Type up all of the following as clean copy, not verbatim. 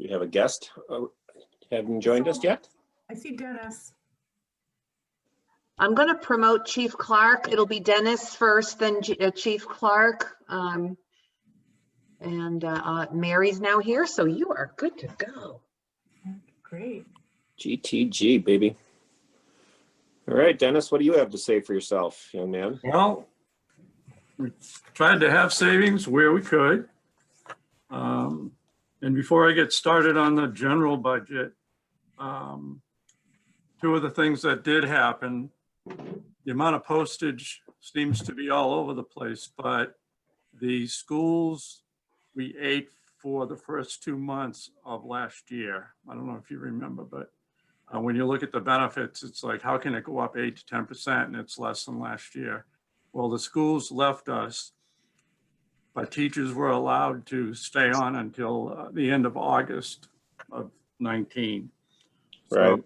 we have a guest. Haven't joined us yet? I see Dennis. I'm going to promote Chief Clark. It'll be Dennis first, then Chief Clark. Mary's now here, so you are good to go. Great. GTG, baby. All right, Dennis, what do you have to say for yourself, young man? Well, we tried to have savings where we could. And before I get started on the general budget, two of the things that did happen, the amount of postage seems to be all over the place, but the schools we ate for the first 2 months of last year, I don't know if you remember, but when you look at the benefits, it's like, how can it go up 8 to 10% and it's less than last year? Well, the schools left us, but teachers were allowed to stay on until the end of August of 19. Right. So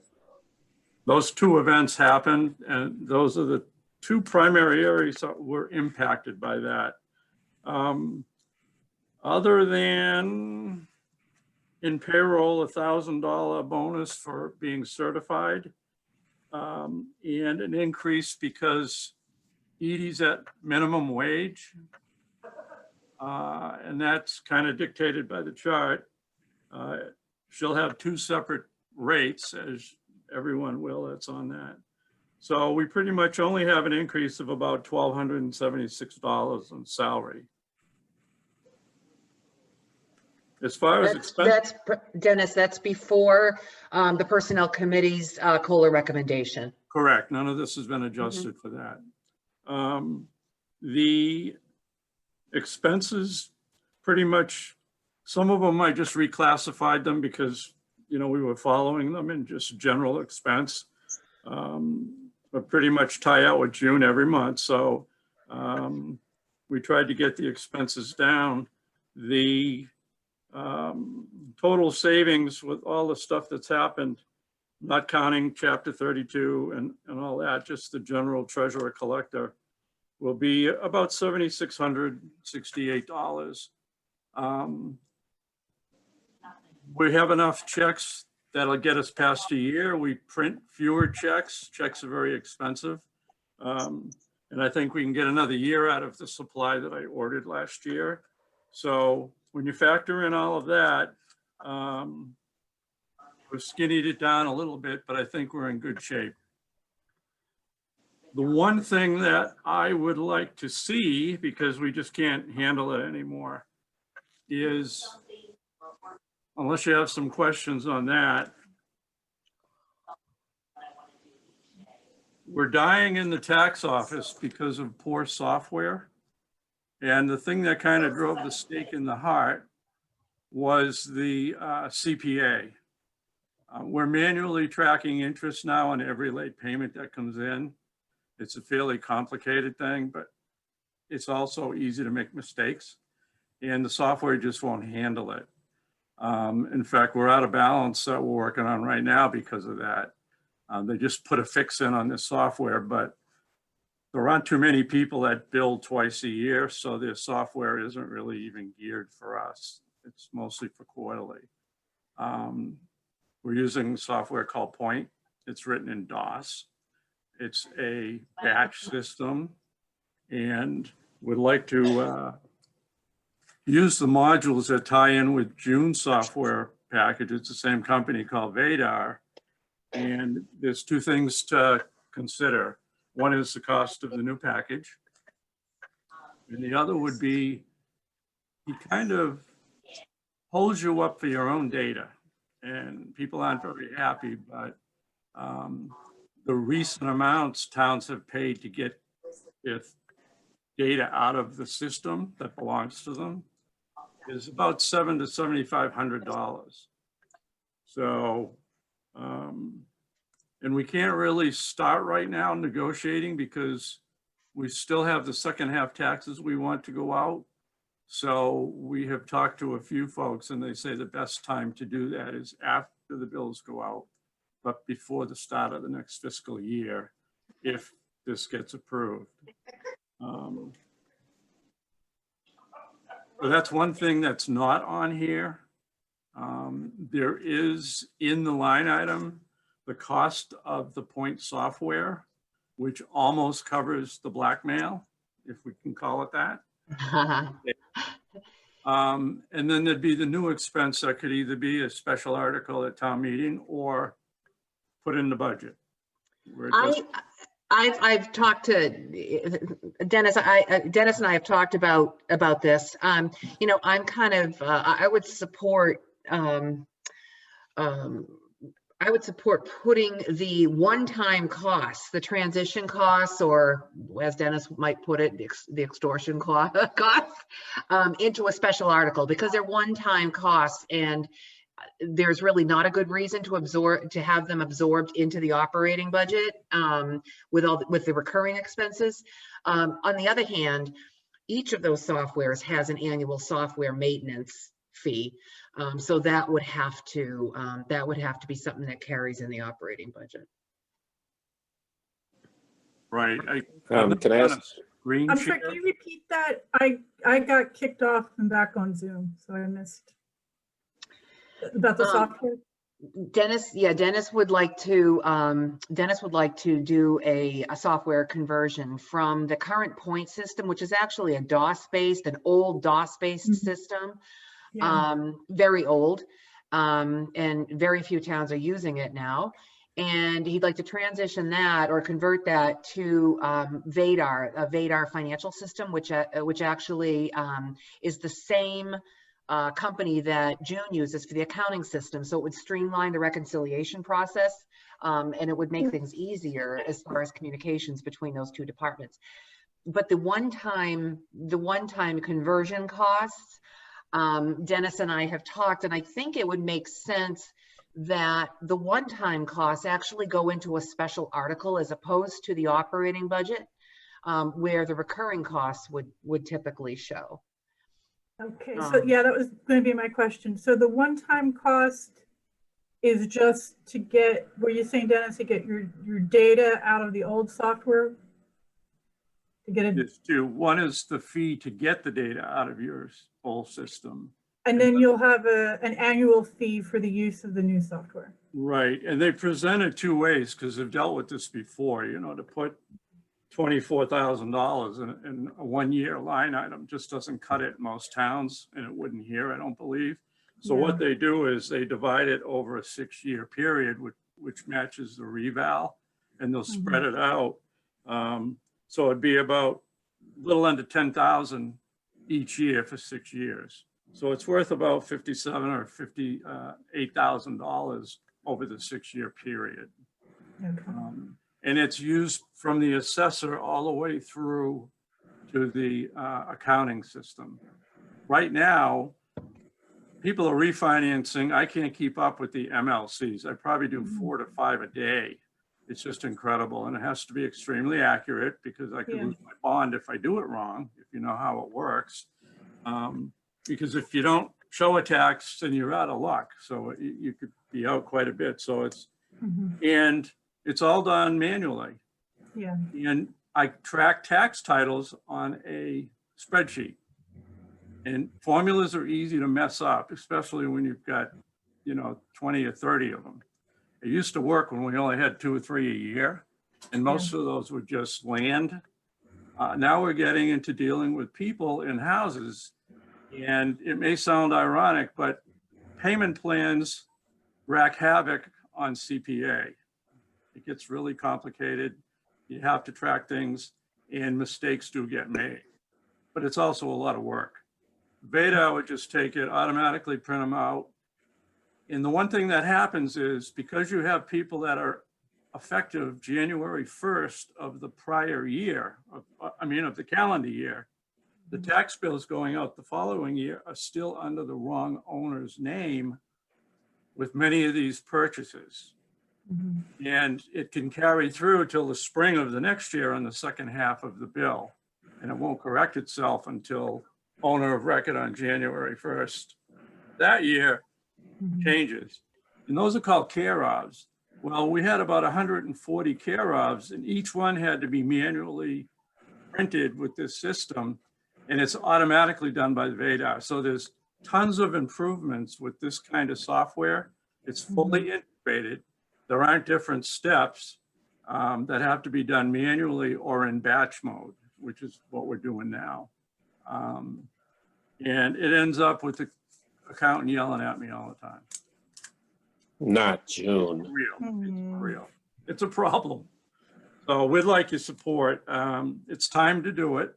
those two events happened, and those are the two primary areas that were impacted by that. Other than in payroll, $1,000 bonus for being certified, and an increase because Edie's at minimum wage. And that's kind of dictated by the chart. She'll have two separate rates, as everyone will, that's on that. So we pretty much only have an increase of about $1,276 in salary. As far as expense, Dennis, that's before the Personnel Committee's COLA recommendation. correct. None of this has been adjusted for that. The expenses, pretty much, some of them I just reclassified them because, you know, we were following them in just general expense. But pretty much tie out with June every month. So we tried to get the expenses down. The total savings with all the stuff that's happened, not counting Chapter 32 and all that, just the general treasurer collector, will be about $7,668. We have enough checks that'll get us past a year. We print fewer checks. Checks are very expensive. And I think we can get another year out of the supply that I ordered last year. So when you factor in all of that, we've skinnied it down a little bit, but I think we're in good shape. The one thing that I would like to see, because we just can't handle it anymore, is, unless you have some questions on that, we're dying in the tax office because of poor software. And the thing that kind of drove the stake in the heart was the CPA. We're manually tracking interest now on every late payment that comes in. It's a fairly complicated thing, but it's also easy to make mistakes. And the software just won't handle it. In fact, we're out of balance that we're working on right now because of that. They just put a fix in on this software, but there aren't too many people that bill twice a year, so their software isn't really even geared for us. It's mostly for quarterly. We're using software called Point. It's written in DOS. It's a batch system, and would like to use the modules that tie in with June's software package. It's the same company called Vadar. And there's two things to consider. One is the cost of the new package. And the other would be, he kind of holds you up for your own data. And people aren't very happy, but the recent amounts towns have paid to get their data out of the system that belongs to them is about $700 to $7,500. So, and we can't really start right now negotiating because we still have the second half taxes we want to go out. So we have talked to a few folks and they say the best time to do that is after the bills go out, but before the start of the next fiscal year, if this gets approved. So that's one thing that's not on here. There is in the line item, the cost of the point software, which almost covers the blackmail, if we can call it that. And then there'd be the new expense that could either be a special article at town meeting or put in the budget. where it doesn't- I've talked to Dennis. Dennis and I have talked about this. You know, I'm kind of I would support putting the one-time costs, the transition costs, or as Dennis might put it, the extortion costs, into a special article, because they're one-time costs, and there's really not a good reason to have them absorbed into the operating budget with the recurring expenses. On the other hand, each of those softwares has an annual software maintenance fee. So that would have to be something that carries in the operating budget. Right. Can I ask? Green I'm share? sorry, can you repeat that? I got kicked off and back on Zoom, so I missed about the software. Dennis would like to do a software conversion from the current point system, which is actually an old DOS-based system. Yeah. Very old, and very few towns are using it now. And he'd like to transition that or convert that to Vadar, a Vadar financial system, which actually is the same company that June uses for the accounting system. So it would streamline the reconciliation process, and it would make things easier as far as communications between those two departments. But the one-time conversion costs, Dennis and I have talked, and I think it would make sense that the one-time costs actually go into a special article as opposed to the operating budget, where the recurring costs would typically show. Okay, so yeah, that was going to be my question. So the one-time cost is just to get, were you saying, Dennis, to get your data out of the old software? To get it, There's two. One is the fee to get the data out of your old system. and then you'll have an annual fee for the use of the new software. Right. And they presented two ways, because they've dealt with this before, you know, to put $24,000 in a one-year line item just doesn't cut it in most towns, and it wouldn't here, I don't believe. So what they do is they divide it over a 6-year period, which matches the reval, and they'll spread it out. So it'd be about a little under 10,000 each year for 6 years. So it's worth about $57,000 or $58,000 over the 6-year period. Okay. And it's used from the assessor all the way through to the accounting system. Right now, people are refinancing. I can't keep up with the MLCs. I probably do 4 to 5 a day. It's just incredible. And it has to be extremely accurate, because I could lose my bond if I do it wrong, if you know how it works. Because if you don't show a tax, then you're out of luck. So you could be out quite a bit. So it's, and it's all done manually. Yeah. And I track tax titles on a spreadsheet. And formulas are easy to mess up, especially when you've got, 20 or 30 of them. It used to work when we only had 2 or 3 a year, and most of those were just land. Now we're getting into dealing with people in houses, and it may sound ironic, but payment plans wreak havoc on CPA. It gets really complicated. You have to track things, and mistakes do get made, but it's also a lot of work. Veda would just take it, automatically print them out. And the one thing that happens is, because you have people that are effective January 1st of the prior year, of the calendar year, the tax bills going out the following year are still under the wrong owner's name with many of these purchases. And it can carry through till the spring of the next year on the second half of the bill. And it won't correct itself until owner of record on January 1st. That year changes. And those are called care-ofs. Well, we had about 140 care-ofs, and each one had to be manually printed with this system, and it's automatically done by the Vadar. So there's tons of improvements with this kind of software. It's fully integrated. There aren't different steps that have to be done manually or in batch mode, which is what we're doing now. And it ends up with the accountant yelling at me all the time. Not It's June. real. It's real. It's a problem. So we'd like your support. It's time to do it.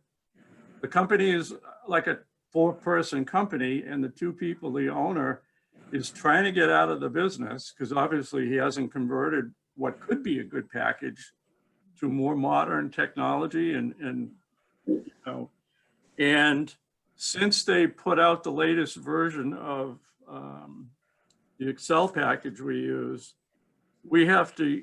The company is like a 4-person company, and the 2 people, the owner, is trying to get out of the business because obviously he hasn't converted what could be a good package to more modern technology and you know, and since they put out the latest version of the Excel package we use, we have to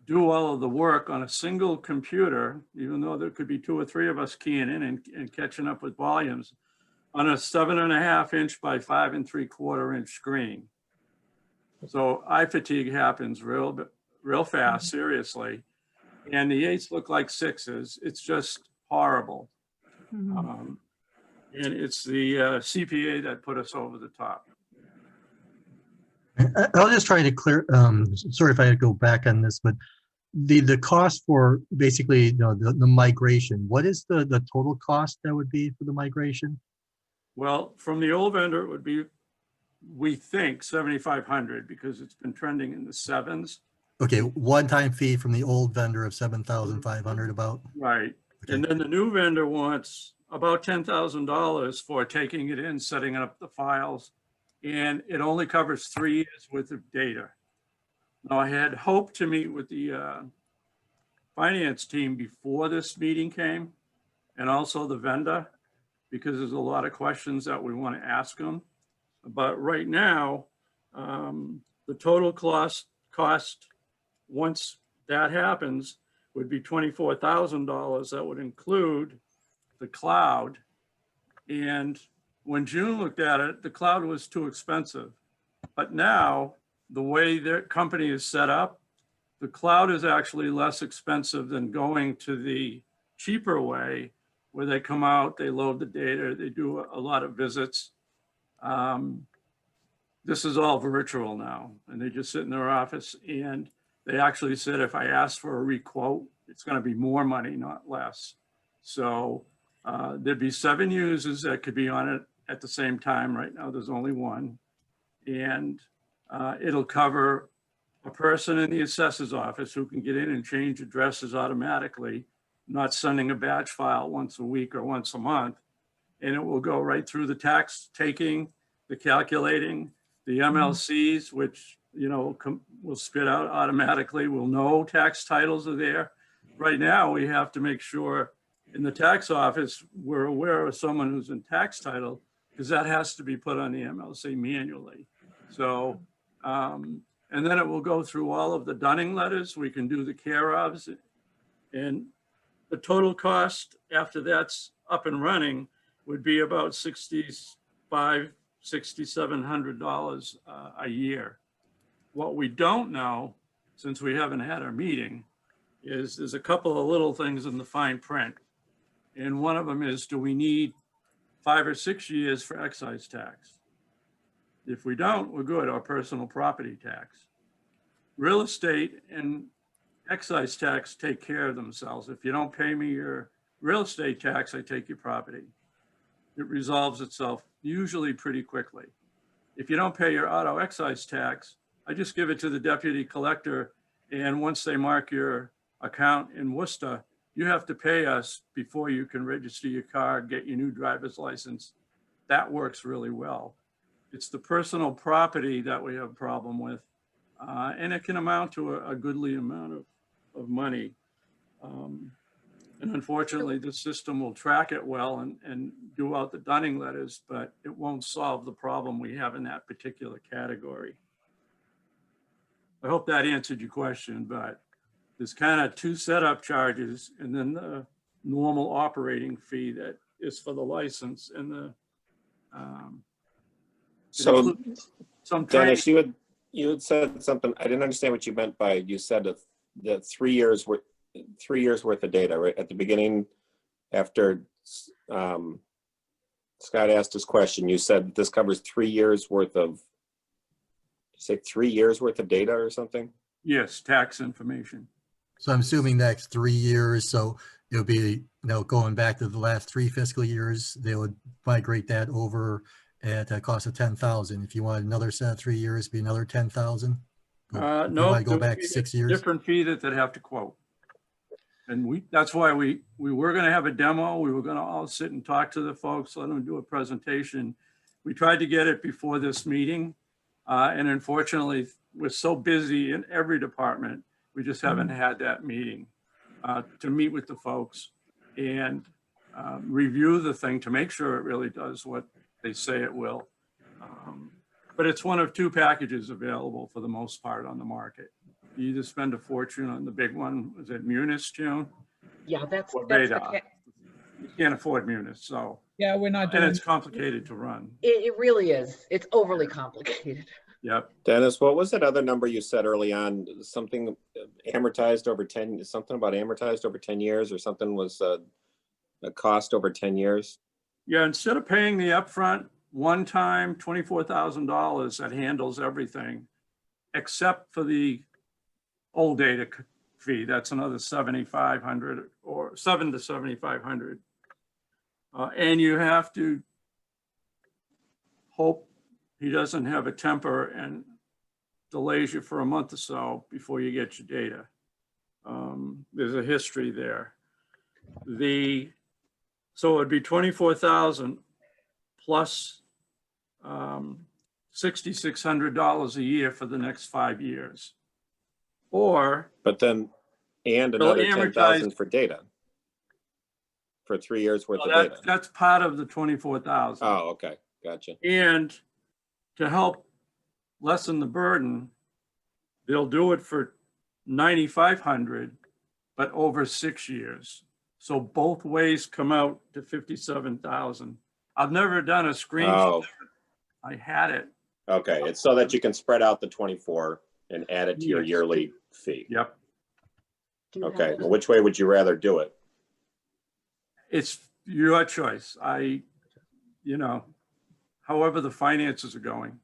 do all of the work on a single computer, even though there could be 2 or 3 of us keying in and catching up with volumes, on a 7.5 inch by 5 3/4 inch screen. So eye fatigue happens real fast, seriously. And the 8s look like 6s. It's just horrible. And it's the CPA that put us over the top. I was just trying to clear, sorry if I go back on this, but the cost for basically, you know, the migration, what is the total cost that would be for the migration? Well, from the old vendor, it would be, we think, 7,500 because it's been trending in the 7s. Okay, one-time fee from the old vendor of 7,500 about. Right. Okay. And then the new vendor wants about $10,000 for taking it in, setting up the files, and it only covers 3 years worth of data. Now, I had hoped to meet with the finance team before this meeting came, and also the vendor, because there's a lot of questions that we want to ask them. But right now, the total cost once that happens would be $24,000. That would include the cloud. And when June looked at it, the cloud was too expensive. But now, the way their company is set up, the cloud is actually less expensive than going to the cheaper way, where they come out, they load the data, they do a lot of visits. This is all virtual now, and they just sit in their office, and they actually said, if I ask for a requote, it's going to be more money, not less. So there'd be 7 users that could be on it at the same time. Right now, there's only 1. And it'll cover a person in the assessor's office who can get in and change addresses automatically, not sending a batch file once a week or once a month. And it will go right through the tax taking, the calculating, the MLCs, which, you know, will spit out automatically. We'll know tax titles are there. Right now, we have to make sure in the tax office, we're aware of someone who's in tax title, because that has to be put on the MLC manually. So, and then it will go through all of the dunning letters. We can do the care ofs, and the total cost after that's up and running would be about $6,500, $6,700 a year. What we don't know, since we haven't had our meeting, is there's a couple of little things in the fine print. And one of them is, do we need 5 or 6 years for excise tax? If we don't, we're good, or personal property tax. Real estate and excise tax take care of themselves. If you don't pay me your real estate tax, I take your property. It resolves itself usually pretty quickly. If you don't pay your auto excise tax, I just give it to the deputy collector, and once they mark your account in Worcester, you have to pay us before you can register your car, get your new driver's license. That works really well. It's the personal property that we have a problem with, and it can amount to a goodly amount of money. And unfortunately, the system will track it well and do out the dunning letters, but it won't solve the problem we have in that particular category. I hope that answered your question, but there's kind of 2 setup charges and then the normal operating fee that is for the license and the So some training. Dennis, you had said something, I didn't understand what you meant by, you said that 3 years worth of data, right? At the beginning, after Scott asked his question. You said this covers 3 years worth of, say 3 years worth of data or something? Yes, tax information. So I'm assuming next 3 years, so it'll be, you know, going back to the last 3 fiscal years, they would migrate that over at a cost of 10,000. If you want another set of 3 years, it'd be another 10,000. If you No, want to go there would back be a 6 years. different fee that they'd have to quote. And that's why we were gonna have a demo. We were gonna all sit and talk to the folks, let them do a presentation. We tried to get it before this meeting. And unfortunately, we're so busy in every department, we just haven't had that meeting to meet with the folks and review the thing to make sure it really does what they say it will. But it's one of 2 packages available for the most part on the market. You either spend a fortune on the big one, is it Munis, June? Yeah, that's Or the Vadar. You can't afford Munis, so, Yeah, we're not and doing, it's complicated to run. it really is. It's overly complicated. Yep. Dennis, what was that other number you said early on? Something amortized over 10, something about amortized over 10 years or something was a cost over 10 years? Yeah, instead of paying the upfront one-time $24,000 that handles everything, except for the old data fee, that's another 7,500 or 7 to 7,500. And you have to hope he doesn't have a temper and delays you for a month or so before you get your data. There's a history there. So it'd be 24,000 plus $6,600 a year for the next 5 years. Or, But then, and Well, another amortized- 10,000 for data. For 3 years worth of data. that's part of the 24,000. Oh, okay, gotcha. And to help lessen the burden, they'll do it for 9,500, but over 6 years. So both ways come out to 57,000. I've never done a screen. Oh, I had it. okay, it's so that you can spread out the 24 and add it to your Yes. yearly fee. Yep. Do you have Okay, it? well, which way would you rather do it? It's your choice. However the finances are going.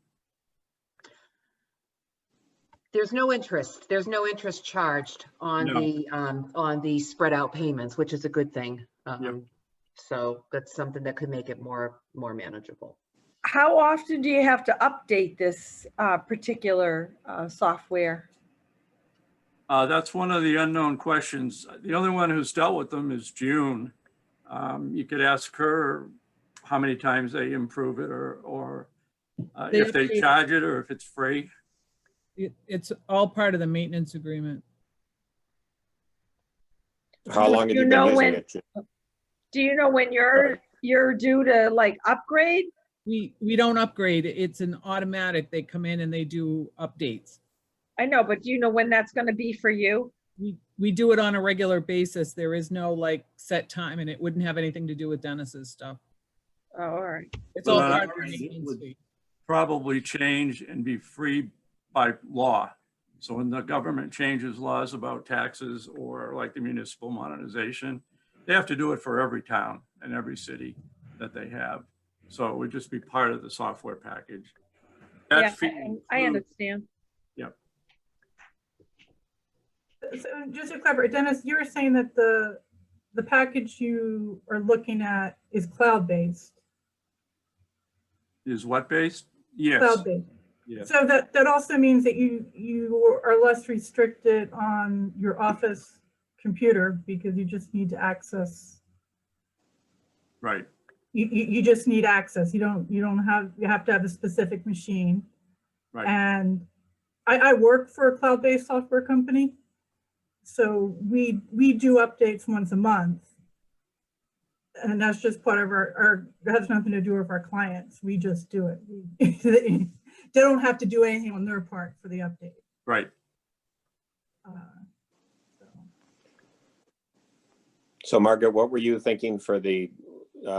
There's no interest. There's no interest charged on No. the spread out payments, which is a good thing. Yep. So that's something that could make it more manageable. How often do you have to update this particular software? That's one of the unknown questions. The only one who's dealt with them is June. You could ask her how many times they improve it or They if they update- charge it or if it's free. it's all part of the maintenance agreement. How long have Do you you been know using when- it? Do you know when you're due to like upgrade? We don't upgrade. It's an automatic. They come in and they do updates. I know, but do you know when that's going to be for you? We do it on a regular basis. There is no like set time, and it wouldn't have anything to do with Dennis's stuff. Oh, all right. It's all Well, part of the ours maintenance would- fee. Probably change and be free by law. So when the government changes laws about taxes or like the municipal modernization, they have to do it for every town and every city that they have. So it would just be part of the software package. That Yeah, fee I includes- understand. So just to clarify, Dennis, you were saying that the package you are looking at is cloud-based. Is what based? Yes, Cloud-based. yes, So that also means that you are less restricted on your office computer because you just need to access, right. you just need access. You have to have a specific machine. Right. And I work for a cloud-based software company. So we do updates once a month. And that's just part of that has nothing to do with our clients. We just do it. They don't have to do anything on their part for the update. Right. So. So Margaret, what were you thinking for the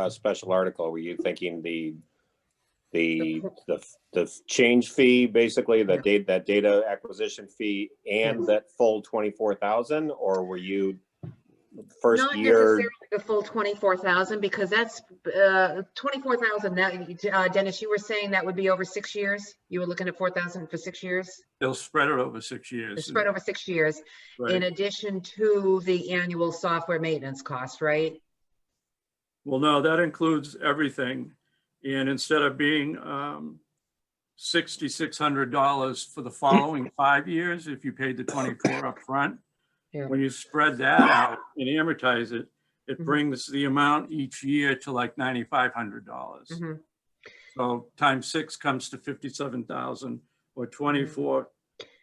special article? Were you thinking the change fee, basically, that data acquisition fee and that full 24,000, or were you first Not year? necessarily the full 24,000 because that's 24,000. That Dennis, you were saying that would be over 6 years. You were looking at 4,000 for 6 years. They'll spread it over 6 years. It's spread over 6 years, Right. in addition to the annual software maintenance cost, right? Well, no, that includes everything. And instead of being $6,600 for the following 5 years, if you paid the 24 up front, Yeah. when you spread that out and amortize it, it Mhm. brings the amount each year to like $9,500. Mhm. So times 6 comes to 57,000, or 24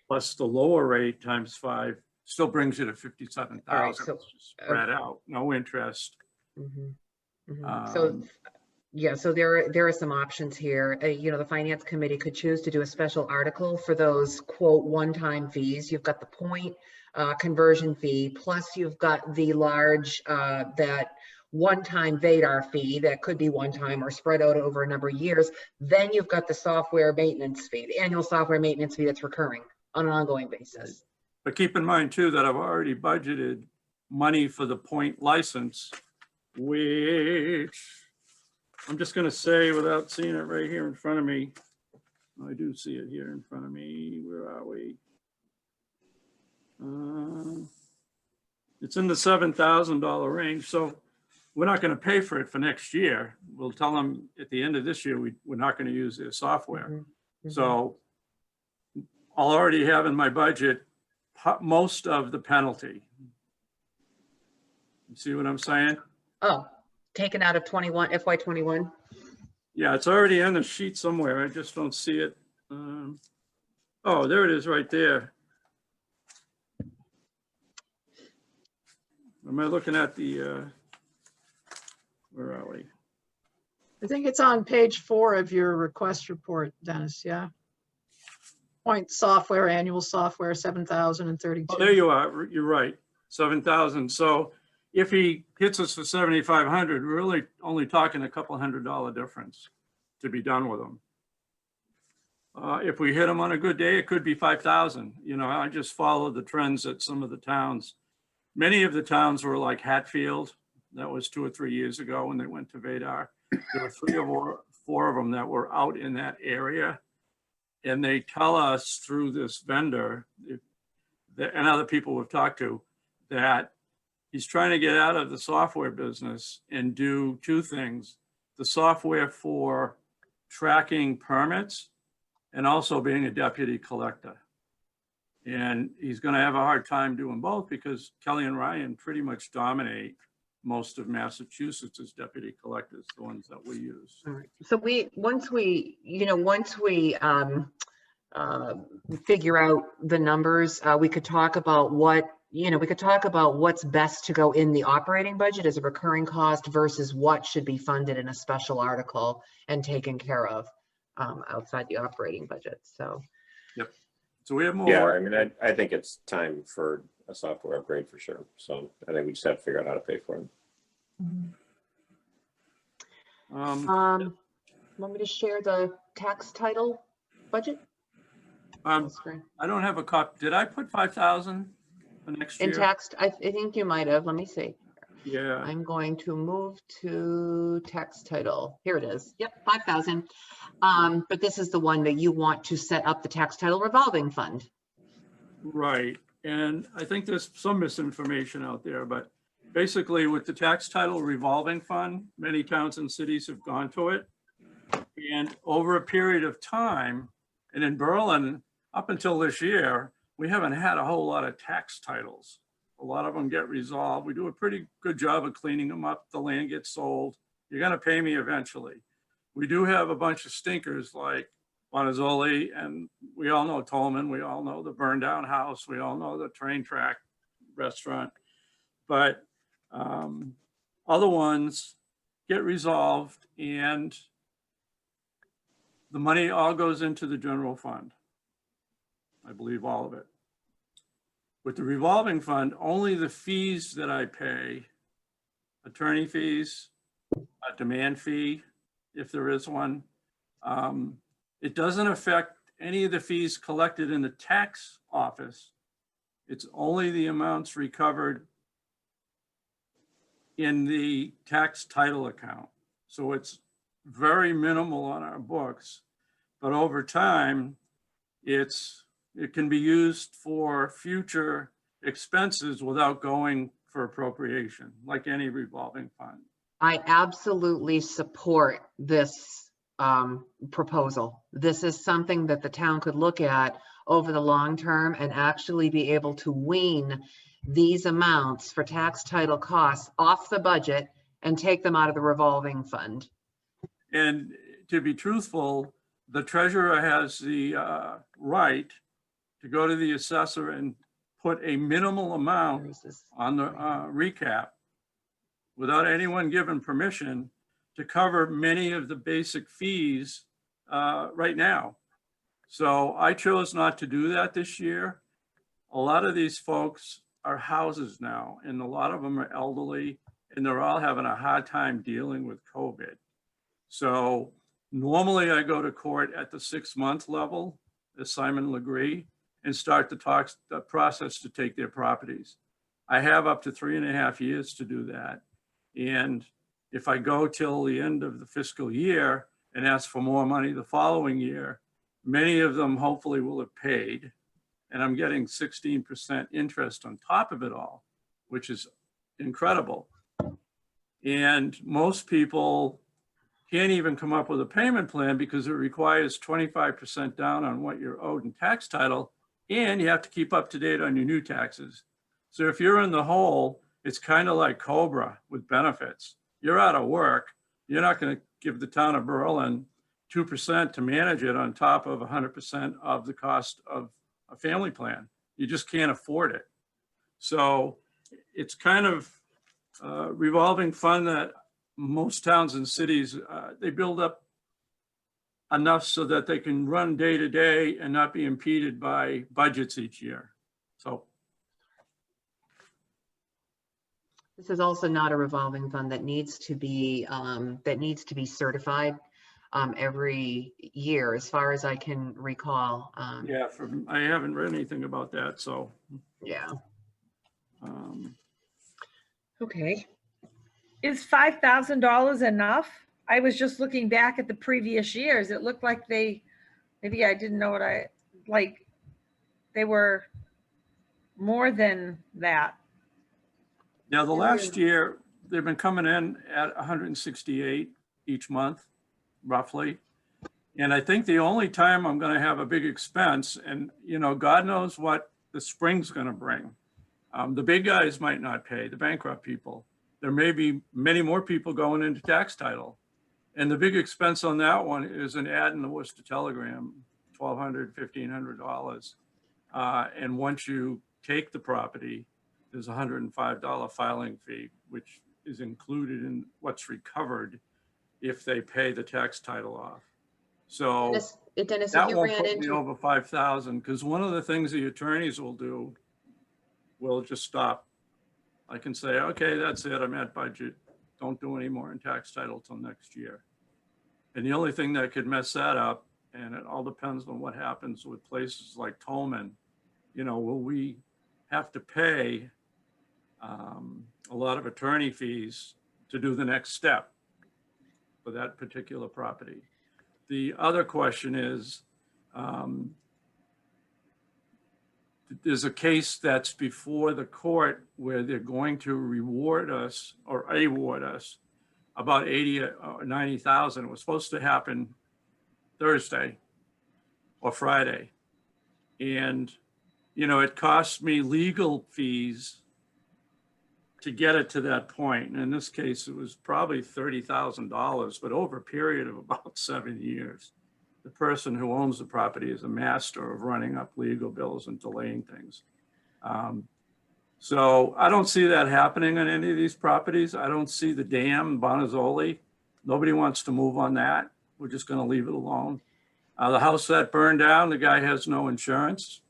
plus the lower rate times 5 still brings you to 57,000. so, Spread out, no interest. Mhm. Mhm. So, Um, yeah, so there are some options here. The finance committee could choose to do a special article for those quote one-time fees. You've got the point conversion fee, plus you've got the large that one-time VADAR fee that could be one time or spread out over a number of years. Then you've got the software maintenance fee, the annual software maintenance fee that's recurring on an ongoing basis. But keep in mind too, that I've already budgeted money for the point license, which I'm just gonna say without seeing it right here in front of me. I do see it here in front of me. Where are we? It's in the $7,000 range. So we're not gonna pay for it for next year. We'll tell them at the end of this year, we're not gonna use their software. Mhm. Mhm. So I'll already have in my budget most of the penalty. You see what I'm saying? Oh, taken out of 21, FY 21. Yeah, it's already in the sheet somewhere. I just don't see it. Oh, there it is right there. Am I looking at the, where are we? I think it's on page 4 of your request report, Dennis, yeah? Point software, annual software, 7,032. Oh, there you are. You're right. 7,000. So if he hits us for 7,500, we're really only talking a couple $100 difference to be done with them. If we hit them on a good day, it could be 5,000. I just followed the trends at some of the towns. Many of the towns were like Hatfield. That was 2 or 3 years ago when they went to VADAR. There were 3 or 4 of them that were out in that area. And they tell us through this vendor and other people we've talked to that he's trying to get out of the software business and do 2 things: the software for tracking permits and also being a deputy collector. And he's going to have a hard time doing both because Kelly and Ryan pretty much dominate most of Massachusetts as deputy collectors, the ones that we use. All right. So once we figure out the numbers, we could talk about what's best to go in the operating budget as a recurring cost versus what should be funded in a special article and taken care of outside the operating budget. So. Yep. So we have more. Yeah, I mean, I think it's time for a software upgrade for sure. So I think we just have to figure out how to pay for it. Want me to share the tax title budget? I don't have a copy. Did I put 5,000 for next year? In text, I think you might have. Let me see. Yeah. I'm going to move to text title. Here it is. Yep, 5,000. But this is the one that you want to set up the tax title revolving fund. Right. And I think there's some misinformation out there, but basically with the tax title revolving fund, many towns and cities have gone to it. And over a period of time, and in Berlin, up until this year, we haven't had a whole lot of tax titles. A lot of them get resolved. We do a pretty good job of cleaning them up. The land gets sold. You're going to pay me eventually. We do have a bunch of stinkers like Bonazzoli, and we all know Tolman. We all know the burned down house. We all know the train track restaurant. But other ones get resolved and the money all goes into the general fund. I believe all of it. With the revolving fund, only the fees that I pay, attorney fees, a demand fee, if there is one, it doesn't affect any of the fees collected in the tax office. It's only the amounts recovered in the tax title account. So it's very minimal on our books, but over time, it can be used for future expenses without going for appropriation, like any revolving fund. I absolutely support this proposal. This is something that the town could look at over the long term and actually be able to wean these amounts for tax title costs off the budget and take them out of the revolving fund. And to be truthful, the treasurer has the right to go to the assessor and put a minimal amount Where is this? on the recap without anyone given permission to cover many of the basic fees right now. So I chose not to do that this year. A lot of these folks are houses now, and a lot of them are elderly, and they're all having a hard time dealing with COVID. So normally I go to court at the 6-month level, as Simon Legree, and start the process to take their properties. I have up to 3.5 years to do that. And if I go till the end of the fiscal year and ask for more money the following year, many of them hopefully will have paid. And I'm getting 16% interest on top of it all, which is incredible. And most people can't even come up with a payment plan because it requires 25% down on what you're owed in tax title, and you have to keep up to date on your new taxes. So if you're in the hole, it's kind of like COBRA with benefits. You're out of work. You're not going to give the town of Berlin 2% to manage it on top of 100% of the cost of a family plan. You just can't afford it. So it's kind of a revolving fund that most towns and cities, they build up enough so that they can run day to day and not be impeded by budgets each year. So This is also not a revolving fund that needs to be certified every year, as far as I can recall. yeah, I haven't read anything about that. So Yeah. um, Okay. Is $5,000 enough? I was just looking back at the previous years. It looked like maybe I didn't know what they were more than that. now the last year they've been coming in at 168 each month, roughly. And I think the only time I'm going to have a big expense, and God knows what the spring's going to bring. The big guys might not pay, the bankrupt people. There may be many more people going into tax title. And the big expense on that one is an ad in the Worcester Telegram, $1,200, $1,500. And once you take the property, there's a $105 filing fee, which is included in what's recovered if they pay the tax title off. So Dennis, if that you won't ran put me into, over 5,000, because one of the things the attorneys will do will just stop. I can say, okay, that's it, I'm at budget. Don't do any more in tax title till next year. And the only thing that could mess that up, and it all depends on what happens with places like Tolman, will we have to pay a lot of attorney fees to do the next step for that particular property? The other question is, there's a case that's before the court where they're going to reward us or award us about 80 or 90,000. It was supposed to happen Thursday or Friday. And, it cost me legal fees to get it to that point. And in this case, it was probably $30,000, but over a period of about 7 years. The person who owns the property is a master of running up legal bills and delaying things. So I don't see that happening on any of these properties. I don't see the dam, Bonazzoli. Nobody wants to move on that. We're just going to leave it alone. The house that burned down, the guy has no insurance.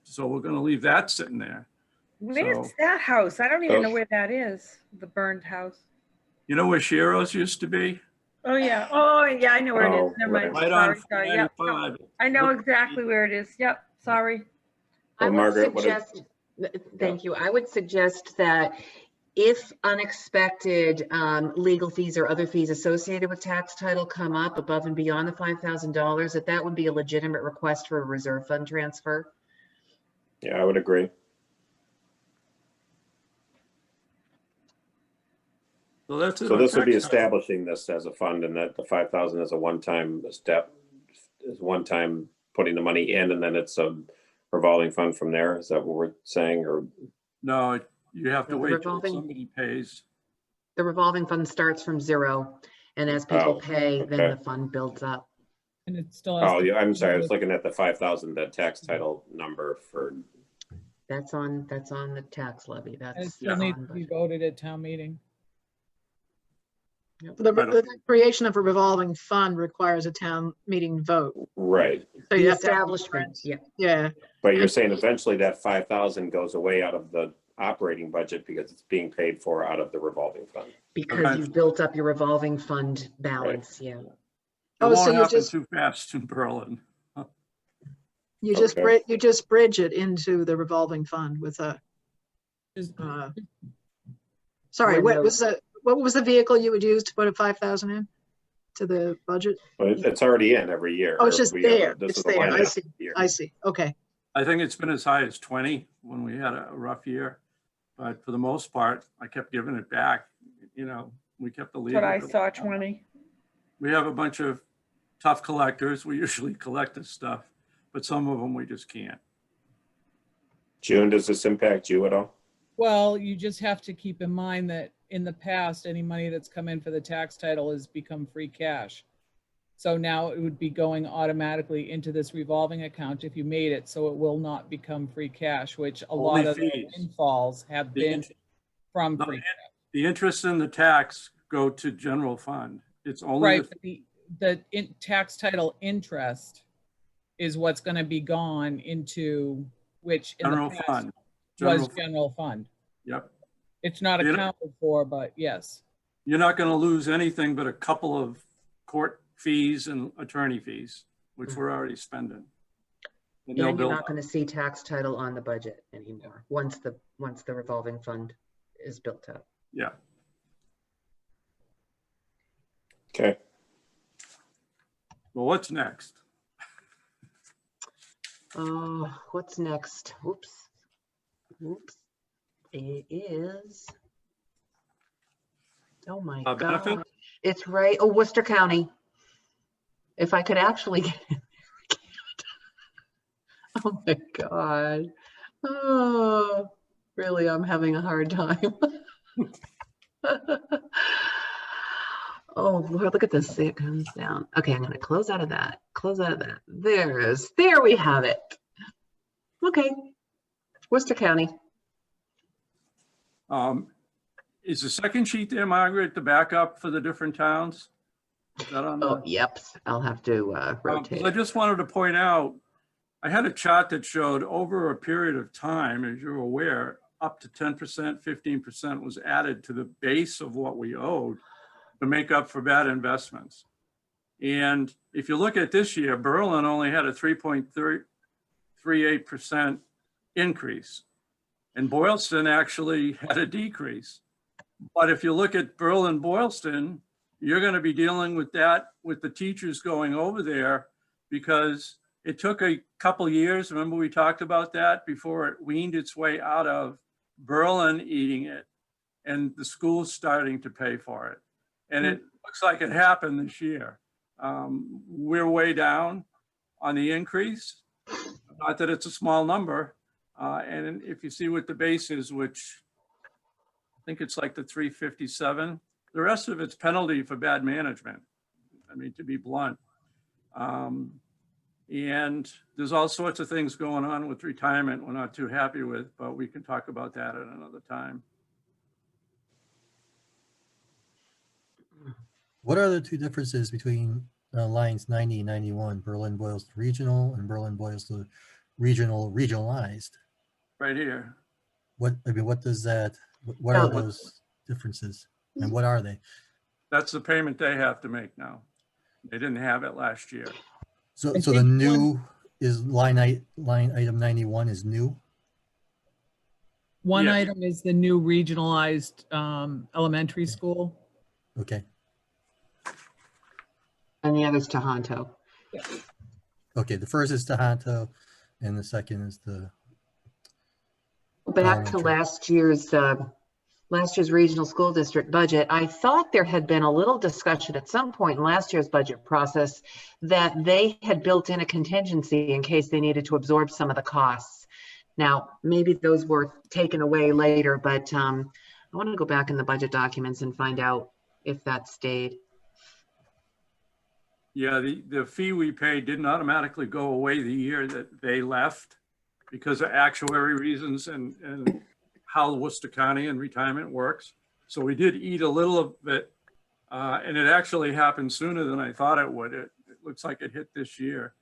So we're going to leave that sitting there. Where's So- that house? I don't even know Oh. where that is, the burned house. You know where Shiro's used to be? Oh, yeah. Oh, yeah, I know where it Oh, is. Never mind. Right on Sorry. Yep. 495. I know exactly where it is. Yep, sorry. I Well, would Margaret, suggest, thank you. I would suggest that if unexpected legal fees or other fees associated with tax title come up above and beyond the $5,000, that would be a legitimate request for a reserve fund transfer. Yeah, I would agree. So that's it. So on this would be tax title. establishing this as a fund, and that the 5,000 is a one-time step, is one time putting the money in, and then it's a revolving fund from there. Is that what we're saying? Or No, you have to The wait till revolving- somebody pays. The revolving fund starts from 0, and as people Oh, pay, then okay. the fund builds up. And it still has. oh, to- yeah, I'm sorry. I was looking at the 5,000, that tax title number for. That's on the tax levy. And it That's still needs on to be budget. voted at town meeting. The creation of a revolving fund requires a town meeting vote. Right, So The you have to have establishment, yeah. Yeah, but you're saying eventually that 5,000 goes away out of the operating budget because it's being paid for out of the revolving fund. Because you've built up your revolving fund balance, yeah. It Oh, so won't you happen just- too fast in Berlin. you just Okay. you just bridge it into the revolving fund with a, Just- sorry, Or what no. was the vehicle you would use to put a 5,000 in to the budget? But it's already in every year. Oh, it's just We have there. this It's is a line there. I item see. year. I see. Okay. I think it's been as high as 20 when we had a rough year. But for the most part, I kept giving it back. You know, we kept the lead. That's what I saw, 20. We have a bunch of tough collectors. We usually collect this stuff, but some of them we just can't. June, does this impact you at all? Well, you just have to keep in mind that in the past, any money that's come in for the tax title has become free cash. So now it would be going automatically into this revolving account if you made it, so it will not become free cash, which a lot Only of the fees. windfalls have The been int- from No, free. The interest and the tax go to general fund. It's only, Right, the- but the tax title interest is what's gonna be gone into, which in general the past fund. was General, general fund. yep. It's not You know- accounted for, but yes. You're not going to lose anything but a couple of court fees and attorney fees, which we're already spending. And they'll And you're build not up. going to see tax title on the budget anymore, once the revolving fund is built up. Yeah. Okay, Well, what's next? Oh, what's next? Oops. Oops. It is. Oh my Benefit? God. It's right. Oh, Worcester County. If I could actually get in there. Oh my God. Oh, really, I'm having a hard time. Oh, Lord, look at this. See, it comes down. Okay, I'm going to close out of that. Close out of that. There we have it. Okay. Worcester County. Is the second sheet there, Margaret, the backup for the different towns? Is that on Oh, the? yep. I'll have to 'Cause rotate. I just wanted to point out, I had a chart that showed over a period of time, as you're aware, up to 10%, 15% was added to the base of what we owed to make up for bad investments. And if you look at this year, Berlin only had a 3.38% increase. And Boylston actually had a decrease. But if you look at Berlin, Boylston, you're going to be dealing with that with the teachers going over there, because it took a couple years, remember we talked about that, before it weaned its way out of Berlin eating it and the schools starting to pay for it. And it looks like it happened this year. We're way down on the increase. Not that it's a small number. And if you see what the base is, which I think it's like the 357, the rest of it's penalty for bad management. I mean, to be blunt. And there's all sorts of things going on with retirement we're not too happy with, but we can talk about that at another time. What are the two differences between lines 90 and 91, Berlin Boylston Regional and Berlin Boylston Regional regionalized? Right here. What, I mean, what does that, what are Oh. those differences and what are they? That's the payment they have to make now. They didn't have it last year. So, I so the think one- new is line item 91 is new? One Yeah. item is the new regionalized elementary school. Okay, And the other's Tohoto. okay, the first is Tohoto and the second is the, Back to Elementary. last year's regional school district budget, I thought there had been a little discussion at some point in last year's budget process that they had built in a contingency in case they needed to absorb some of the costs. Now, maybe those were taken away later, but I want to go back in the budget documents and find out if that stayed. Yeah, the fee we paid didn't automatically go away the year that they left because of actuary reasons and how Worcester County and retirement works. So we did eat a little of it, and it actually happened sooner than I thought it would. It looks like it hit this year,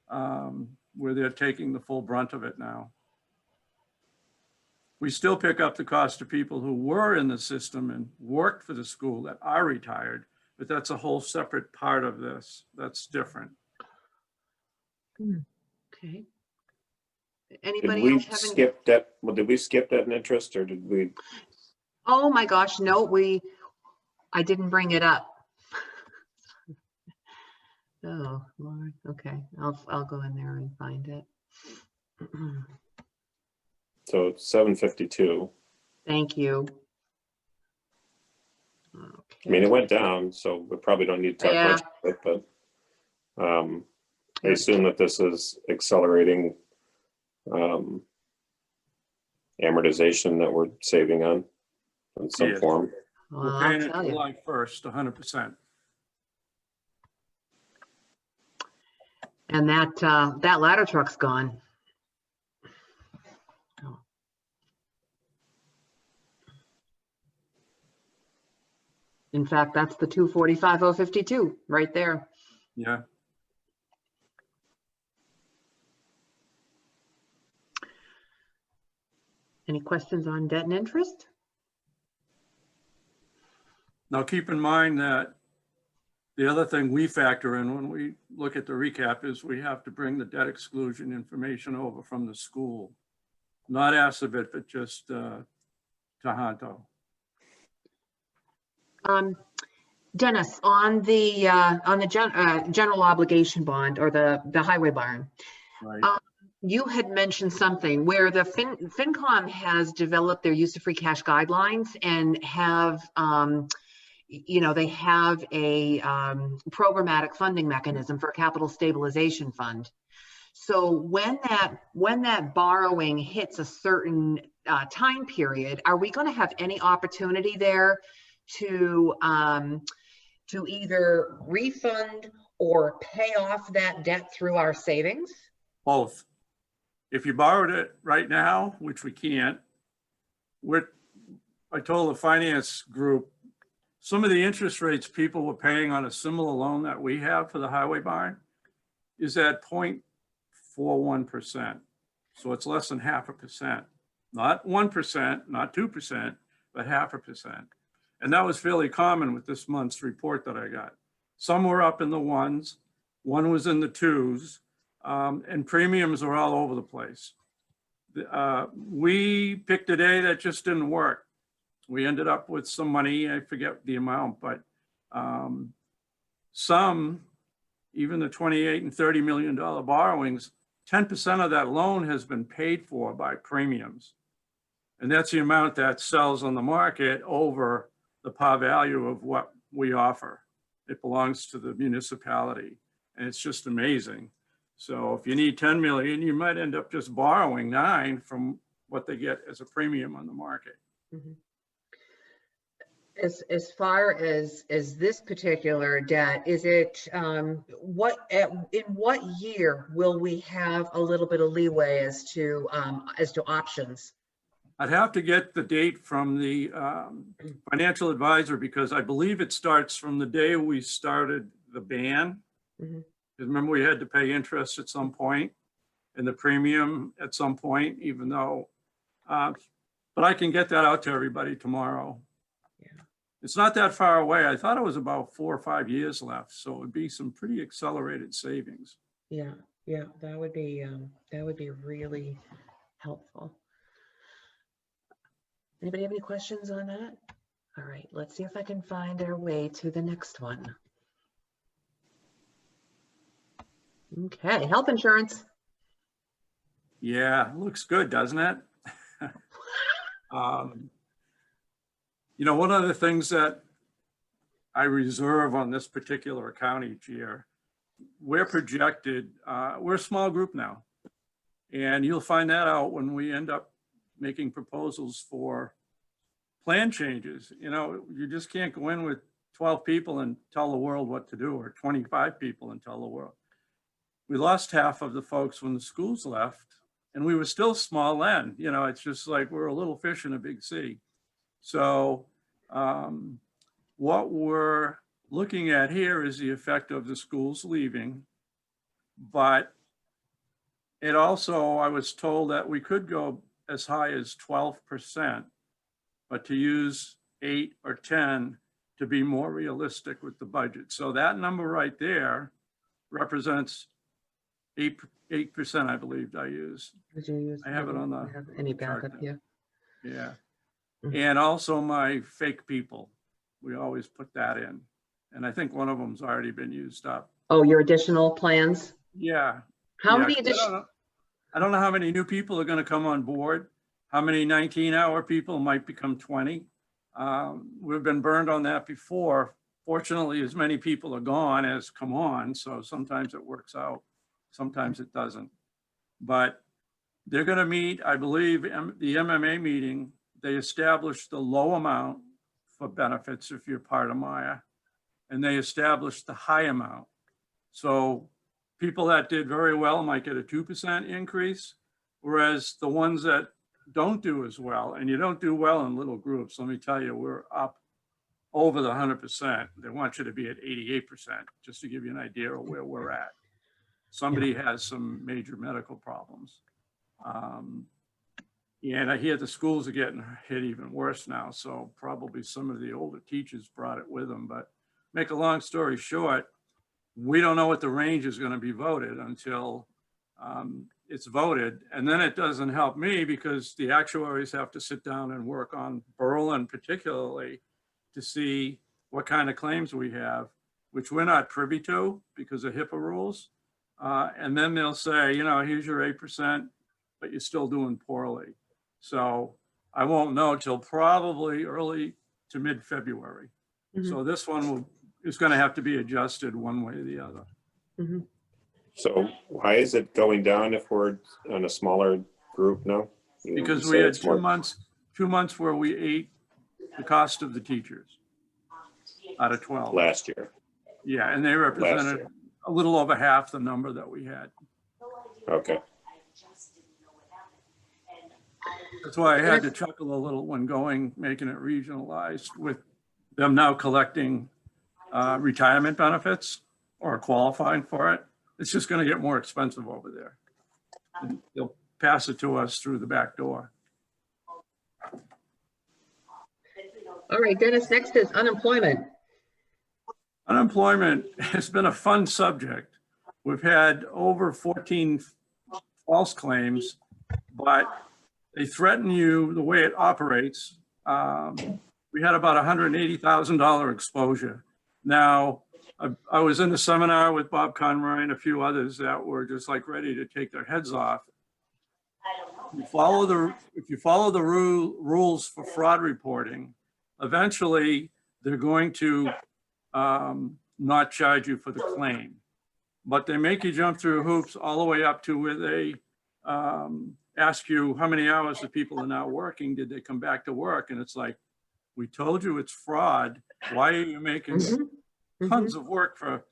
where they're taking the full brunt of it now. We still pick up the cost of people who were in the system and worked for the school that are retired, but that's a whole separate part of this. That's different. Okay. Did Anybody we else have any? skip debt? Well, did we skip debt and interest or did we? Oh my gosh, no, I didn't bring it up. Oh, Lord, okay, I'll go in there and find it. So it's 752. Thank you. I mean, it went down, so we probably don't need to talk much about it, but I assume that this is accelerating amortization that we're saving on in some Yes. form. Well, We're I'll paying it tell you. July 1st, 100%. And that ladder truck's gone. Oh. In fact, that's the 245,052 right there. Yeah. Any questions on debt and interest? Now, keep in mind that the other thing we factor in when we look at the recap is we have to bring the debt exclusion information over from the school. Not Assabet, but just Tohoto. Dennis, on the general obligation bond or the highway barn, Right. you had mentioned something where the FinCom has developed their use of free cash guidelines and have, they have a programmatic funding mechanism for a capital stabilization fund. So when that borrowing hits a certain time period, are we going to have any opportunity there to either refund or pay off that debt through our savings? Both. If you borrowed it right now, which we can't, I told the finance group, some of the interest rates people were paying on a similar loan that we have for the highway barn is at 0.41%. So it's less than 0.5%, not 1%, not 2%, but 0.5%. And that was fairly common with this month's report that I got. Some were up in the ones, one was in the twos, and premiums are all over the place. We picked a day that just didn't work. We ended up with some money, I forget the amount, but some, even the 28 and $30 million borrowings, 10% of that loan has been paid for by premiums. And that's the amount that sells on the market over the par value of what we offer. It belongs to the municipality, and it's just amazing. So if you need 10 million, you might end up just borrowing 9 from what they get as a premium on the market. Mm-hmm. As far as this particular debt, is it in what year will we have a little bit of leeway as to options? I'd have to get the date from the financial advisor because I believe it starts from the day we started the ban. Mm-hmm. Remember, we had to pay interest at some point and the premium at some point, even though, but I can get that out to everybody tomorrow. Yeah. It's not that far away. I thought it was about 4 or 5 years left. So it would be some pretty accelerated savings. Yeah, that would be really helpful. Anybody have any questions on that? All right, let's see if I can find our way to the next one. Okay, health insurance. Yeah, looks good, doesn't it? You know, one of the things that I reserve on this particular account each year, we're projected, we're a small group now. And you'll find that out when we end up making proposals for plan changes. You know, you just can't go in with 12 people and tell the world what to do, or 25 people and tell the world. We lost half of the folks when the schools left, and we were still small then. You know, it's just like we're a little fish in a big sea. So what we're looking at here is the effect of the schools leaving. But it also, I was told that we could go as high as 12%, but to use 8 or 10 to be more realistic with the budget. So that number right there represents 8%, I believe I used. Did you use? I have it on do you the have any chart backup now. here? Yeah. Mhm. And also my fake people. We always put that in. And I think one of them's already been used up. Oh, your additional plans? Yeah. How yeah, many 'cause additional? I don't know how many new people are going to come on board, how many 19-hour people might become 20. We've been burned on that before. Fortunately, as many people are gone as come on, so sometimes it works out, sometimes it doesn't. But they're going to meet, I believe, the MMA meeting, they established the low amount for benefits if you're part of Maya, and they established the high amount. So people that did very well might get a 2% increase, whereas the ones that don't do as well, and you don't do well in little groups, let me tell you, we're up over the 100%. They want you to be at 88%, just to give you an idea of where we're at. Somebody has some major medical problems. And I hear the schools are getting hit even worse now, so probably some of the older teachers brought it with them. But make a long story short, we don't know what the range is going to be voted until it's voted. And then it doesn't help me because the actuaries have to sit down and work on Berlin particularly to see what kind of claims we have, which we're not privy to because of HIPAA rules. And then they'll say, you know, here's your 8%, but you're still doing poorly. So I won't know till probably early to mid-February. Mhm. So this one is going to have to be adjusted one way or the other. Mhm. So why is it going down if we're on a smaller group now? You Because say we had it's more- 2 months where we ate the cost of the teachers out of 12. last year. Yeah, and they represented year. a little over half the number that we had. Okay. That's why I had to chuckle a little when making it regionalized with them now collecting retirement benefits or qualifying for it. It's just going to get more expensive over there. And they'll pass it to us through the back door. All right, Dennis, next is unemployment. Unemployment has been a fun subject. We've had over 14 false claims, but they threaten you the way it operates. We had about $180,000 exposure. Now, I was in the seminar with Bob Conroy and a few others that were just like ready to take their heads off. If you follow the rules for fraud reporting, eventually they're going to not charge you for the claim. But they make you jump through hoops all the way up to where they ask you how many hours the people are now working. Did they come back to work? And it's like, we told you it's fraud. Why are you making tons of work for?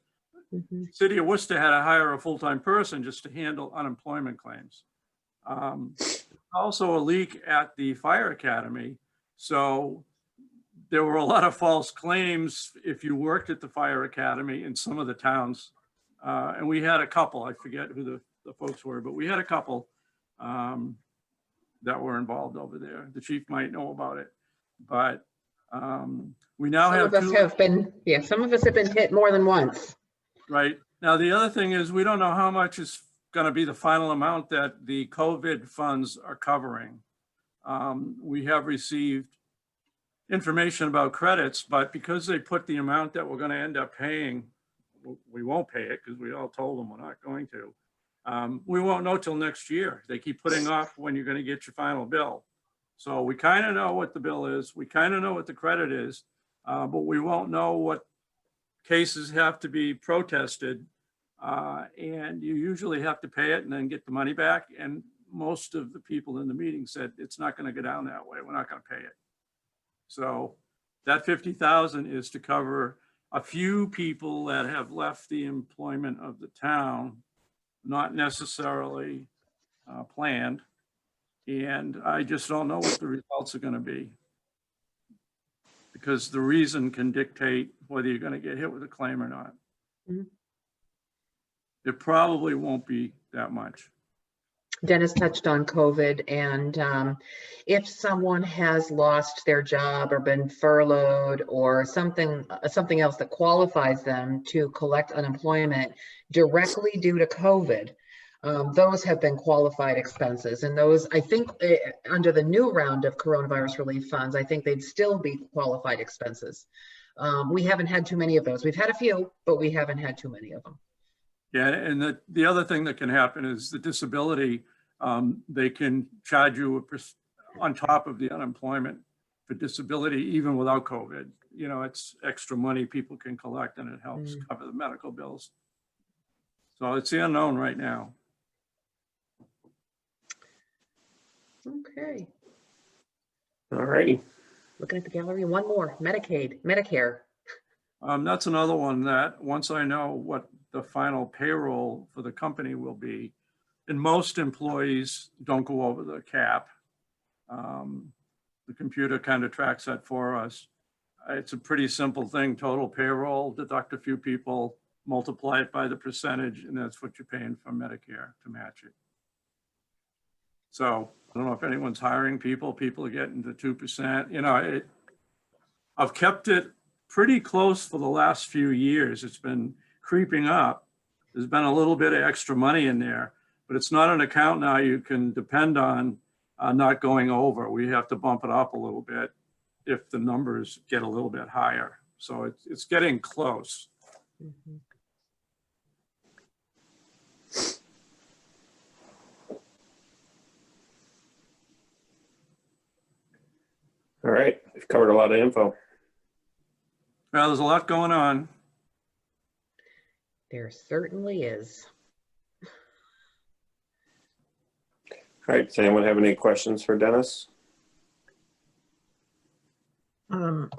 City of Worcester had to hire a full-time person just to handle unemployment claims. Also a leak at the fire academy. So there were a lot of false claims if you worked at the fire academy in some of the towns. And we had a couple, I forget who the folks were, but we had a couple that were involved over there. The chief might know about it, but we now Some have of us have been, some of us have been hit more than once. Right. Now, the other thing is we don't know how much is going to be the final amount that the COVID funds are covering. We have received information about credits, but because they put the amount that we're going to end up paying, we won't pay it because we all told them we're not going to. We won't know till next year. They keep putting off when you're going to get your final bill. So we kind of know what the bill is. We kind of know what the credit is, but we won't know what cases have to be protested. And you usually have to pay it and then get the money back. And most of the people in the meeting said it's not going to go down that way. We're not going to pay it. So that 50,000 is to cover a few people that have left the employment of the town, not necessarily planned. And I just don't know what the results are going to be, because the reason can dictate whether you're going to get hit with a claim or not. Mhm. It probably won't be that much. Dennis touched on COVID, and if someone has lost their job or been furloughed or something else that qualifies them to collect unemployment directly due to COVID, those have been qualified expenses. And those, I think, under the new round of coronavirus relief funds, I think they'd still be qualified expenses. We haven't had too many of those. We've had a few, but we haven't had too many of them. Yeah, and the other thing that can happen is the disability, they can charge you on top of the unemployment for disability, even without COVID. You know, it's extra money people can collect, and it helps cover the medical bills. So it's the unknown right now. Okay, All righty. looking at the gallery, one more, Medicaid, Medicare. That's another one that once I know what the final payroll for the company will be, and most employees don't go over the cap. The computer kind of tracks that for us. It's a pretty simple thing, total payroll, deduct a few people, multiply it by the percentage, and that's what you're paying for Medicare to match it. So I don't know if anyone's hiring people. People are getting to 2%. You know, I've kept it pretty close for the last few years. It's been creeping up. There's been a little bit of extra money in there, but it's not an account now you can depend on not going over. We have to bump it up a little bit if the numbers get a little bit higher. So it's getting close. Mhm. All right. We've covered a lot of info. Well, there's a lot going on. There certainly is. All right. Does anyone have any questions for Dennis? Um,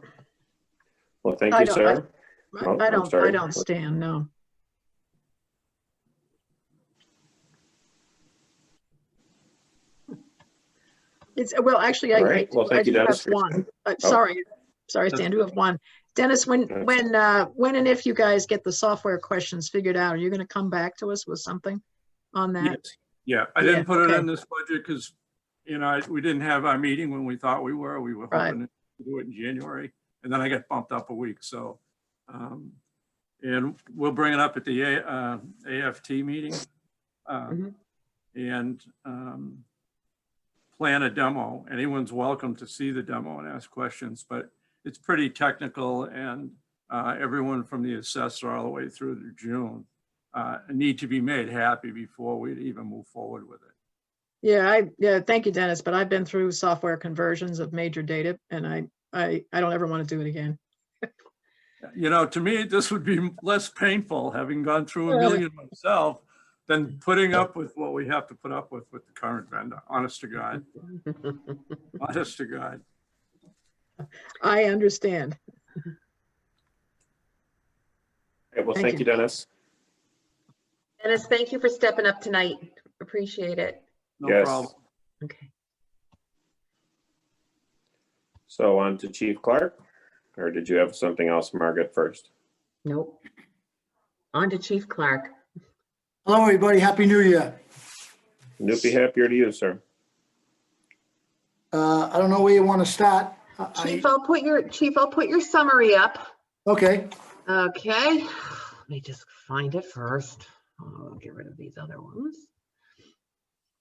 Well, thank I you, don't- sir. Oh, I I'm don't, sorry. I don't stand, no. It's, well, actually, All right. Well, I thank you, do have Dennis. one. Sorry, Stan, I do have one. Dennis, when and if you guys get the software questions figured out, are you going to come back to us with something on that? Yes. Yeah, I Yeah, didn't put it okay. in this budget because, you know, we didn't have our meeting when we thought we were. We were Right. hoping to do it in January, and then I got bumped up a week. So, and we'll bring it up at the AFT meeting Mhm. and plan a demo. Anyone's welcome to see the demo and ask questions, but it's pretty technical, and everyone from the assessor all the way through to June need to be made happy before we even move forward with it. Yeah, thank you, Dennis, but I've been through software conversions of major data, and I don't ever want to do it again. You know, to me, this would be less painful, having gone through a million myself, than putting up with what we have to put up with the current vendor. Honest to God, honest to God. I understand. Okay, well, Thank thank you. you, Dennis. Dennis, thank you for stepping up tonight. Appreciate it. No Yes. problem. Okay. So on to Chief Clark, or did you have something else, Margaret, first? Nope. On to Chief Clark. Hello, everybody. Happy New Year. Noopy happier to you, sir. I don't know where you want to start. Chief, I'll put your summary up. Okay. Okay. Let me just find it first. I'll get rid of these other ones.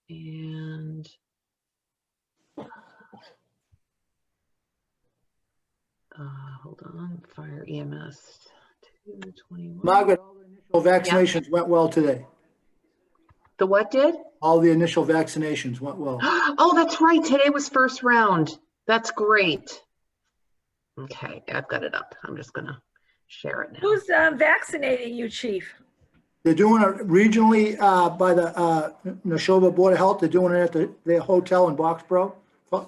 And on fire EMS. 221. Margaret, all the initial vaccinations went well today. The what did? All the initial vaccinations went well. Oh, that's right. Today was first round. That's great. Okay, I've got it up. I'm just gonna share it now. Who's vaccinating you, Chief? They're doing it regionally by the Neshoba Board of Health. They're doing it at their hotel in Boxborough.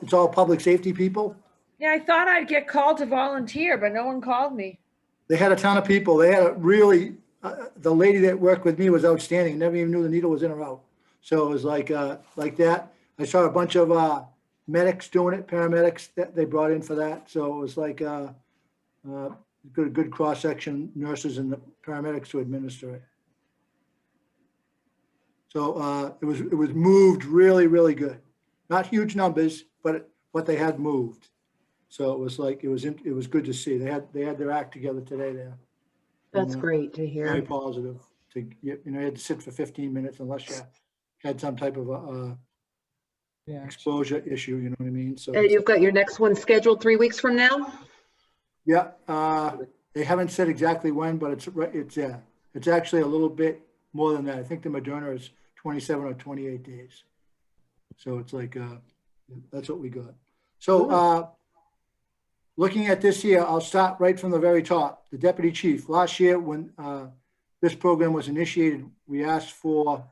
It's all public safety people. Yeah, I thought I'd get called to volunteer, but no one called me. They had a ton of people. They had a really, the lady that worked with me was outstanding. Never even knew the needle was in or out. So it was like that. I saw a bunch of medics doing it, paramedics that they brought in for that. So it was like good cross-section, nurses and the paramedics to administer it. So it was moved really, really good. Not huge numbers, but what they had moved. So it was like, it was good to see. They had their act together today there. That's And, great to Very hear. positive. You had to sit for 15 minutes unless you had some type of a Yeah. exposure issue, you know what I mean? So, And you've got your next one scheduled 3 weeks from now? yeah, they haven't said exactly when, but it's actually a little bit more than that. I think the Moderna is 27 or 28 days. So it's like, that's what we got. So, looking at this year, I'll start right from the very top. The deputy chief, last year when this program was initiated, we asked for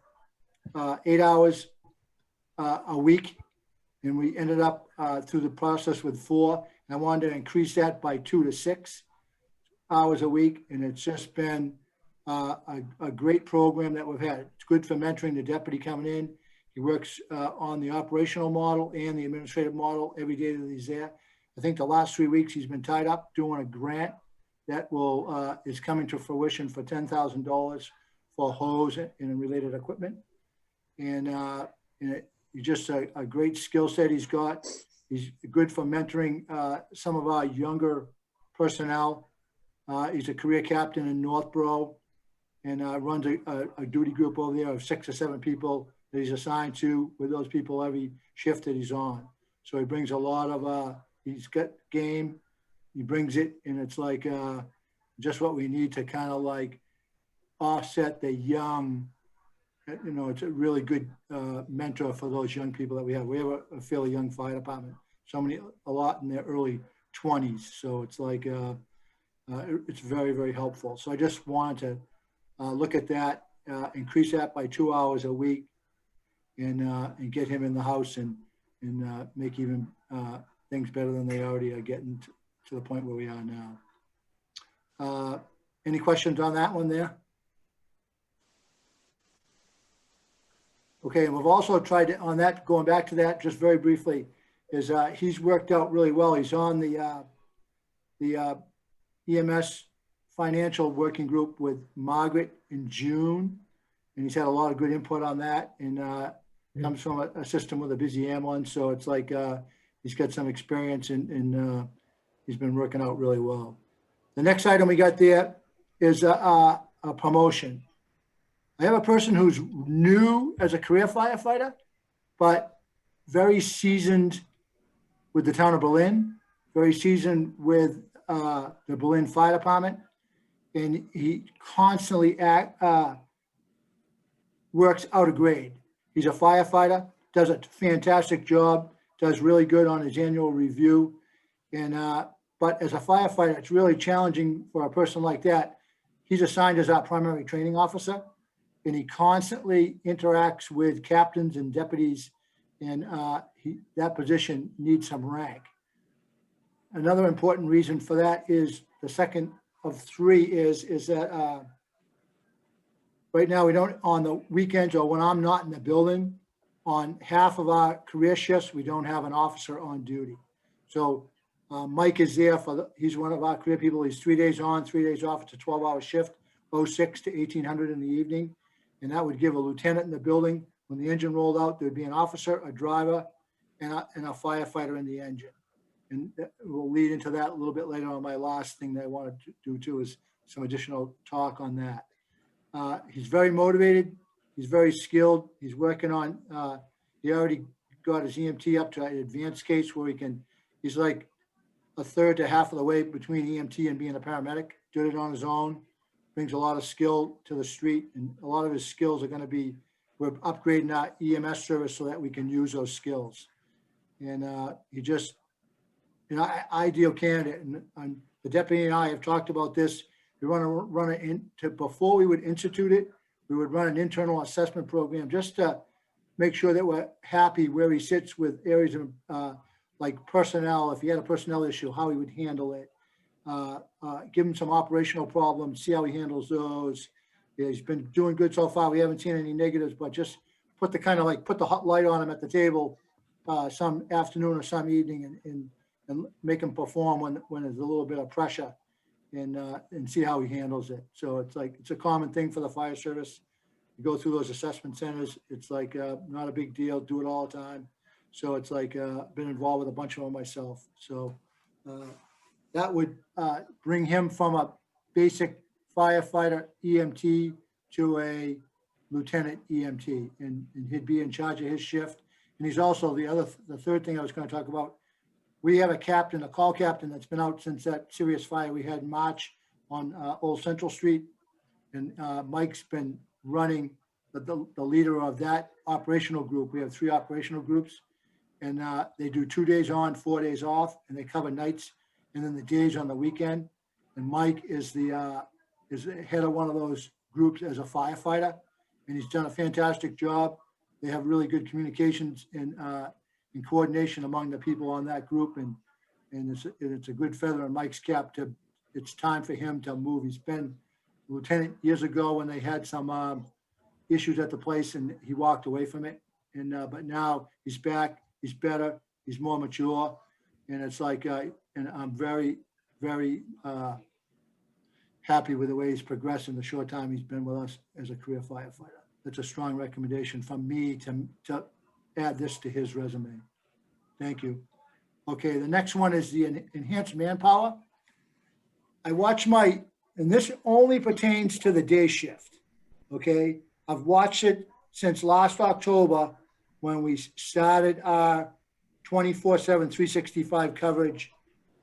8 hours a week, and we ended up through the process with 4. And I wanted to increase that by 2 to 6 hours a week, and it's just been a great program that we've had. It's good for mentoring the deputy coming in. He works on the operational model and the administrative model every day that he's there. I think the last 3 weeks he's been tied up doing a grant that is coming to fruition for $10,000 for hose and related equipment. And he's just a great skill set he's got. He's good for mentoring some of our younger personnel. He's a career captain in Northborough and runs a duty group over there of 6 or 7 people that he's assigned to with those people every shift that he's on. So he brings a lot of, he's got game, he brings it, and it's like just what we need to kind of like offset the young, it's a really good mentor for those young people that we have. We have a fairly young fire department, a lot in their early 20s. So it's like, it's very, very helpful. So I just wanted to look at that, increase that by 2 hours a week and get him in the house and make even things better than they already are getting to the point where we are now. Any questions on that one there? Okay, and we've also tried to, on that, going back to that just very briefly, is he's worked out really well. He's on the EMS financial working group with Margaret in June, and he's had a lot of good input on that, and comes from a system with a busy ambulance, so it's like he's got some experience and he's been working out really well. The next item we got there is a promotion. I have a person who's new as a career firefighter, but very seasoned with the town of Berlin, very seasoned with the Berlin Fire Department, and he constantly works out of grade. He's a firefighter, does a fantastic job, does really good on his annual review, and but as a firefighter, it's really challenging for a person like that. He's assigned as our primary training officer, and he constantly interacts with captains and deputies, and that position needs some rank. Another important reason for that is the second of 3 is that right now we don't, on the weekends or when I'm not in the building, on half of our career shifts, we don't have an officer on duty. So Mike is there he's one of our career people. He's 3 days on, 3 days off. It's a 12-hour shift, 06 to 1800 in the evening. And that would give a lieutenant in the building. When the engine rolled out, there'd be an officer, a driver, and a firefighter in the engine. And we'll lead into that a little bit later on. My last thing that I wanted to do too is some additional talk on that. He's very motivated. He's very skilled. He's working on, he already got his EMT up to an advanced case where he's like a third to half of the way between EMT and being a paramedic. Did it on his own, brings a lot of skill to the street, and a lot of his skills are gonna be, we're upgrading our EMS service so that we can use those skills. And he just, ideal candidate. And the deputy and I have talked about this. We want to run it into, before we would institute it, we would run an internal assessment program just to make sure that we're happy where he sits with areas of like personnel, if he had a personnel issue, how he would handle it. Give him some operational problems, see how he handles those. Yeah, he's been doing good so far. We haven't seen any negatives, but just put the kind of like, put the hot light on him at the table some afternoon or some evening and make him perform when there's a little bit of pressure and see how he handles it. So it's like, it's a common thing for the fire service. You go through those assessment centers. It's like not a big deal, do it all the time. So it's like been involved with a bunch of them myself. So that would bring him from a basic firefighter EMT to a lieutenant EMT, and he'd be in charge of his shift. And he's also the third thing I was going to talk about. We have a captain, a call captain that's been out since that serious fire we had in March on Old Central Street. And Mike's been running the leader of that operational group. We have 3 operational groups, and they do 2 days on, 4 days off, and they cover nights and then the days on the weekend. And Mike is the head of one of those groups as a firefighter, and he's done a fantastic job. They have really good communications and coordination among the people on that group, and it's a good feather in Mike's cap to, it's time for him to move. He's been lieutenant years ago when they had some issues at the place and he walked away from it. And but now he's back, he's better, he's more mature, and it's like, and I'm very, very happy with the way he's progressed in the short time he's been with us as a career firefighter. That's a strong recommendation from me to add this to his resume. Thank you. Okay, the next one is the enhanced manpower. I watch and this only pertains to the day shift, okay? I've watched it since last October when we started our 24/7, 365 coverage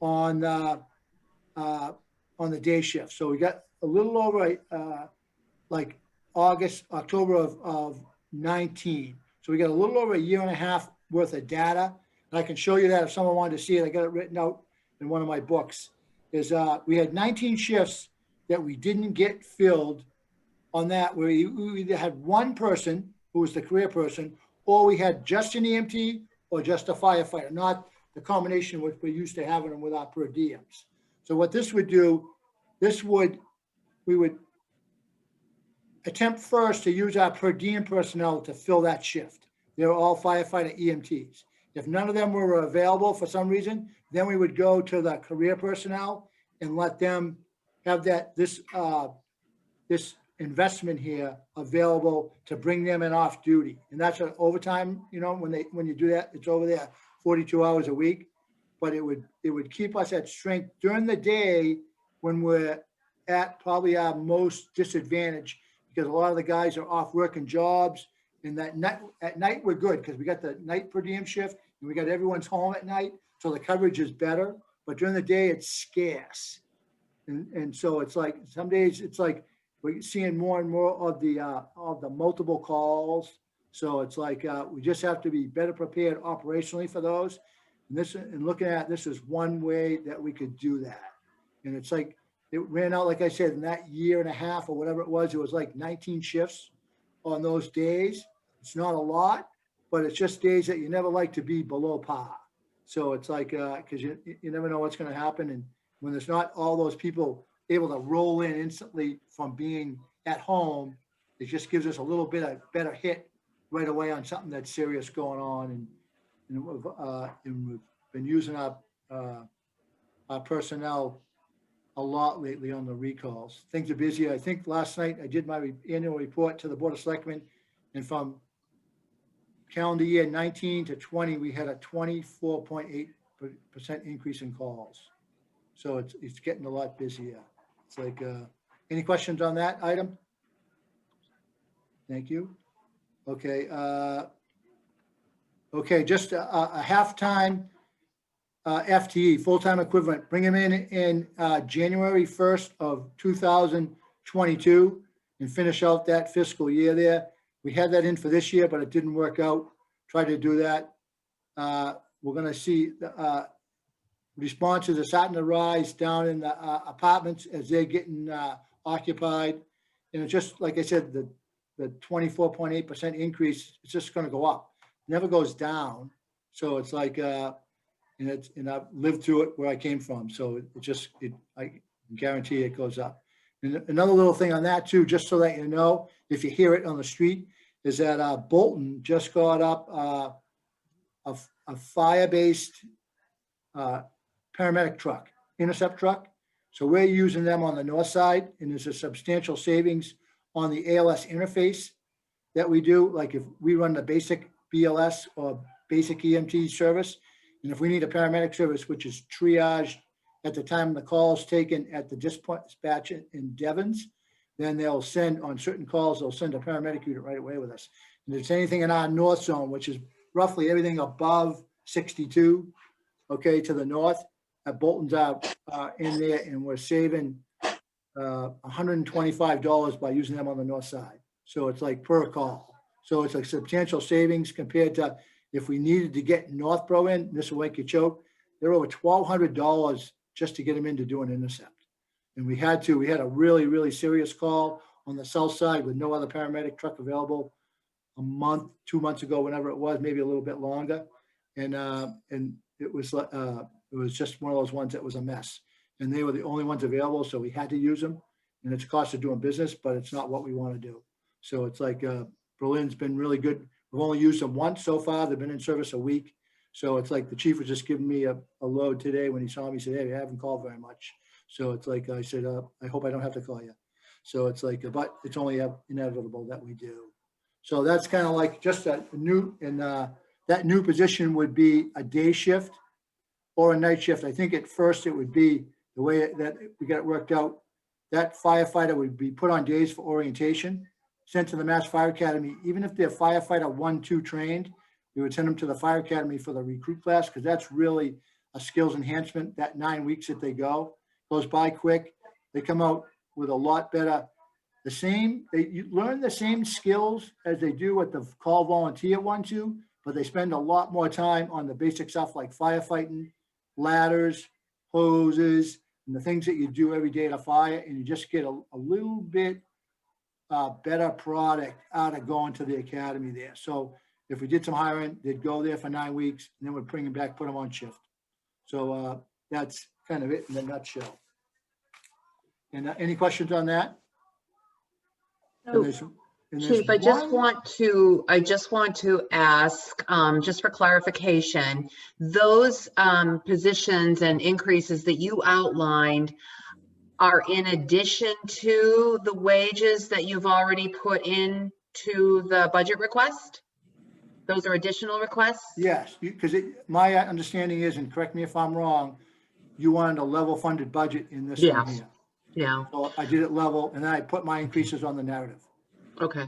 on the day shift. So we got a little over like October of 19. So we got a little over a year and a half worth of data. And I can show you that if someone wanted to see it. I got it written out in one of my books. We had 19 shifts that we didn't get filled on that, where we either had one person who was the career person, or we had just an EMT or just a firefighter, not the combination which we're used to having them with our per diems. So what this would do, we would attempt first to use our per diem personnel to fill that shift. They're all firefighter EMTs. If none of them were available for some reason, then we would go to the career personnel and let them have this investment here available to bring them in off duty. And that's an overtime, when you do that, it's over there 42 hours a week. But it would keep us at strength during the day when we're at probably our most disadvantage, because a lot of the guys are off working jobs, and at night we're good because we got the night per diem shift and we got everyone's home at night. So the coverage is better, but during the day it's scarce. And so it's like, some days it's like we're seeing more and more of the multiple calls. So it's like, we just have to be better prepared operationally for those. And looking at this is one way that we could do that. And it's like, it ran out, like I said, in that year and a half or whatever it was like 19 shifts on those days. It's not a lot, but it's just days that you never like to be below par. So it's like, because you never know what's going to happen. And when there's not all those people able to roll in instantly from being at home, it just gives us a little bit of better hit right away on something that's serious going on. And we've been using our personnel a lot lately on the recalls. Things are busy. I think last night I did my annual report to the Board of Selectmen, and from calendar year 19 to 20, we had a 24.8% increase in calls. So it's getting a lot busier. It's like, any questions on that item? Thank you. Okay. Okay, just a halftime FTE, full-time equivalent, bring him in January 1st of 2022 and finish out that fiscal year there. We had that in for this year, but it didn't work out. Tried to do that. We're gonna see responses are starting to rise down in the apartments as they're getting occupied. And it's just, like I said, the 24.8% increase, it's just gonna go up. Never goes down. So it's like, and I've lived through it where I came from. So I guarantee it goes up. And another little thing on that too, just so that you know, if you hear it on the street, is that Bolton just got up a fire-based paramedic truck, intercept truck. So we're using them on the north side, and there's a substantial savings on the ALS interface that we do. Like if we run the basic BLS or basic EMT service, and if we need a paramedic service, which is triaged at the time the call is taken at the dispatch in Devons, then they'll send, on certain calls, they'll send a paramedic unit right away with us. And if it's anything in our north zone, which is roughly everything above 62, okay, to the north, Bolton's out in there, and we're saving $125 by using them on the north side. So it's like per call. So it's like substantial savings compared to if we needed to get Northborough in, Nissawakachoke, they're over $1,200 just to get them in to do an intercept. And we had a really, really serious call on the south side with no other paramedic truck available a month, 2 months ago, whenever it was, maybe a little bit longer. And it was just one of those ones that was a mess. And they were the only ones available, so we had to use them. And it's a cost of doing business, but it's not what we want to do. So it's like Berlin's been really good. We've only used them once so far. They've been in service a week. So it's like the chief was just giving me a load today when he saw me. He said, hey, I haven't called very much. So it's like, I said, I hope I don't have to call you. So it's like, but it's only inevitable that we do. So that's kind of like just a new, and that new position would be a day shift or a night shift. I think at first it would be the way that we got it worked out. That firefighter would be put on days for orientation, sent to the Mass Fire Academy. Even if they're firefighter 1-2 trained, we would send them to the fire academy for the recruit class, because that's really a skills enhancement. That 9 weeks that they go goes by quick. They come out with a lot better. You learn the same skills as they do at the call volunteer 1-2, but they spend a lot more time on the basic stuff like firefighting, ladders, hoses, and the things that you do every day at a fire. And you just get a little bit better product out of going to the academy there. So if we did some hiring, they'd go there for 9 weeks, and then we'd bring them back, put them on shift. So that's kind of it in a nutshell. And any questions on that? Chief, I just want to ask, just for clarification, those positions and increases that you outlined are in addition to the wages that you've already put into the budget request? Those are additional requests? Yes, because my understanding is, and correct me if I'm wrong, you wanted a level funded budget in this one here. Yeah. So I did it level, and then I put my increases on the narrative. Okay.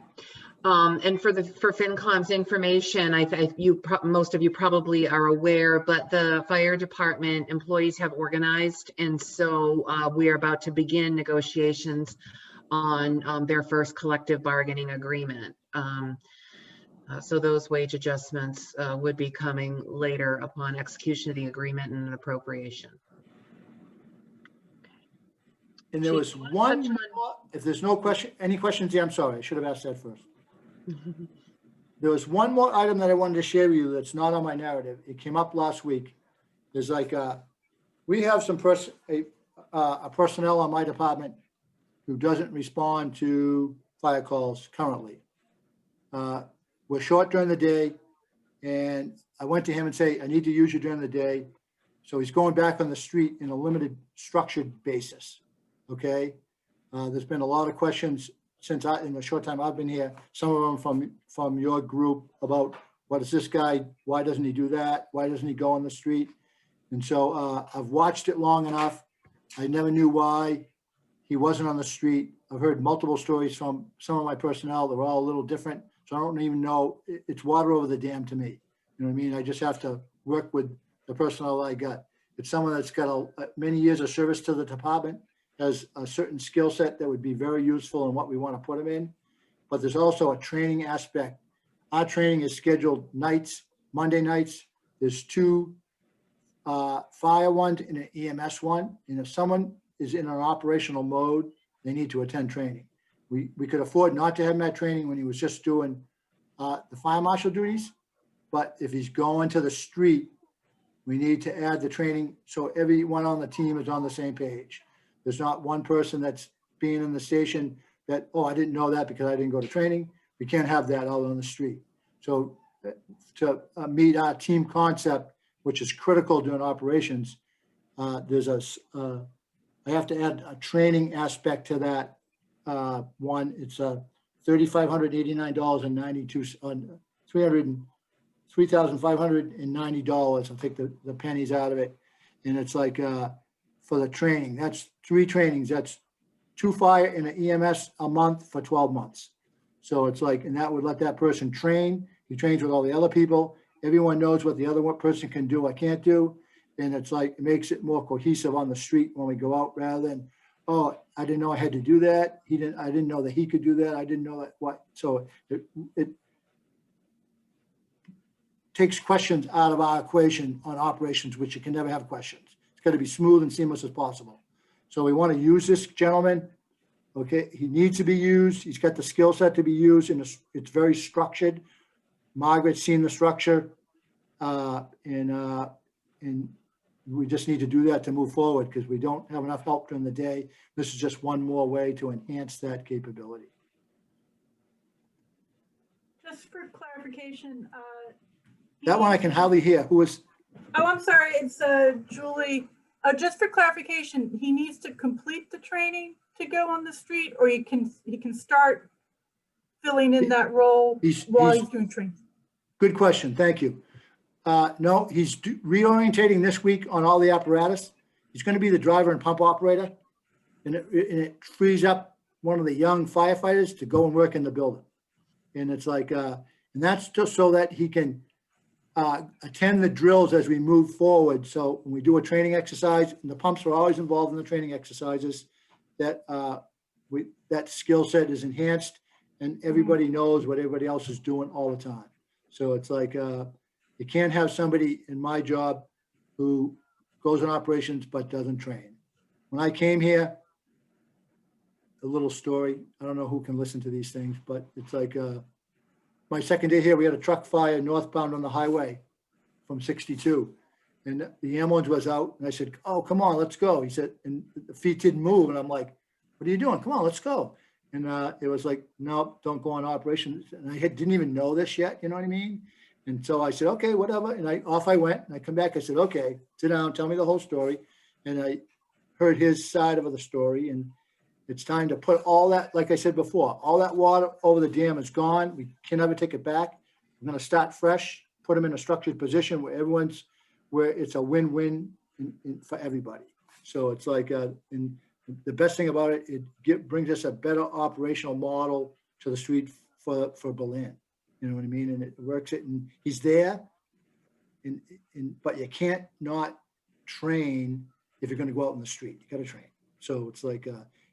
And for FinCom's information, most of you probably are aware, but the fire department employees have organized, and so we are about to begin negotiations on their first collective bargaining agreement. So those wage adjustments would be coming later upon execution of the agreement and an appropriation. And there was one more, if there's no question, any questions there, I'm sorry, I should have asked that first. There was one more item that I wanted to share with you that's not on my narrative. It came up last week. There's like, we have some personnel on my department who doesn't respond to fire calls currently. We're short during the day, and I went to him and say, I need to use you during the day. So he's going back on the street in a limited structured basis. Okay. There's been a lot of questions since in the short time I've been here, some of them from your group about what is this guy? Why doesn't he do that? Why doesn't he go on the street? And so I've watched it long enough. I never knew why he wasn't on the street. I've heard multiple stories from some of my personnel. They're all a little different. So I don't even know. It's water over the dam to me. You know what I mean? I just have to work with the personnel I got. It's someone that's got many years of service to the department, has a certain skill set that would be very useful in what we want to put them in. But there's also a training aspect. Our training is scheduled nights, Monday nights. There's 2 fire ones and an EMS one. And if someone is in an operational mode, they need to attend training. We could afford not to have him at training when he was just doing the fire marshal duties. But if he's going to the street, we need to add the training so everyone on the team is on the same page. There's not one person that's being in the station that, oh, I didn't know that because I didn't go to training. We can't have that out on the street. So to meet our team concept, which is critical during operations, there's I have to add a training aspect to that one. It's $3,589.92 on $3,590. I'll take the pennies out of it. And it's like for the training, that's 3 trainings. That's 2 fire and an EMS a month for 12 months. So it's like, and that would let that person train. He trains with all the other people. Everyone knows what the other person can do, or can't do. And it's like, it makes it more cohesive on the street when we go out, rather than, oh, I didn't know I had to do that. I didn't know that he could do that. I didn't know that what. So it takes questions out of our equation on operations, which you can never have questions. It's got to be smooth and seamless as possible. So we want to use this gentleman. Okay, he needs to be used. He's got the skill set to be used, and it's very structured. Margaret's seen the structure, and we just need to do that to move forward because we don't have enough help during the day. This is just one more way to enhance that capability. Just for clarification, That one I can hardly hear. Who is? oh, I'm sorry, it's Julie. Just for clarification, he needs to complete the training to go on the street, or he can start filling in that role while he's doing training? Good question. Thank you. No, he's reorientating this week on all the apparatus. He's going to be the driver and pump operator, and it frees up one of the young firefighters to go and work in the building. And it's like, and that's just so that he can attend the drills as we move forward. So when we do a training exercise, and the pumps are always involved in the training exercises, that that skill set is enhanced, and everybody knows what everybody else is doing all the time. So it's like, you can't have somebody in my job who goes in operations but doesn't train. When I came here, a little story, I don't know who can listen to these things, but it's like my second day here, we had a truck fire northbound on the highway from 62. And the ambulance was out, and I said, oh, come on, let's go. He said, and the feet didn't move. And I'm like, what are you doing? Come on, let's go. And it was like, no, don't go on operations. And I didn't even know this yet, you know what I mean? And so I said, okay, whatever. And off I went, and I come back, I said, okay, sit down, tell me the whole story. And I heard his side of the story, and it's time to put all that, like I said before, all that water over the dam is gone. We can never take it back. We're going to start fresh, put them in a structured position where it's a win-win for everybody. So it's like, and the best thing about it, it brings us a better operational model to the street for Berlin. You know what I mean? And it works it, and he's there, but you can't not train if you're going to go out in the street. You got to train. So it's like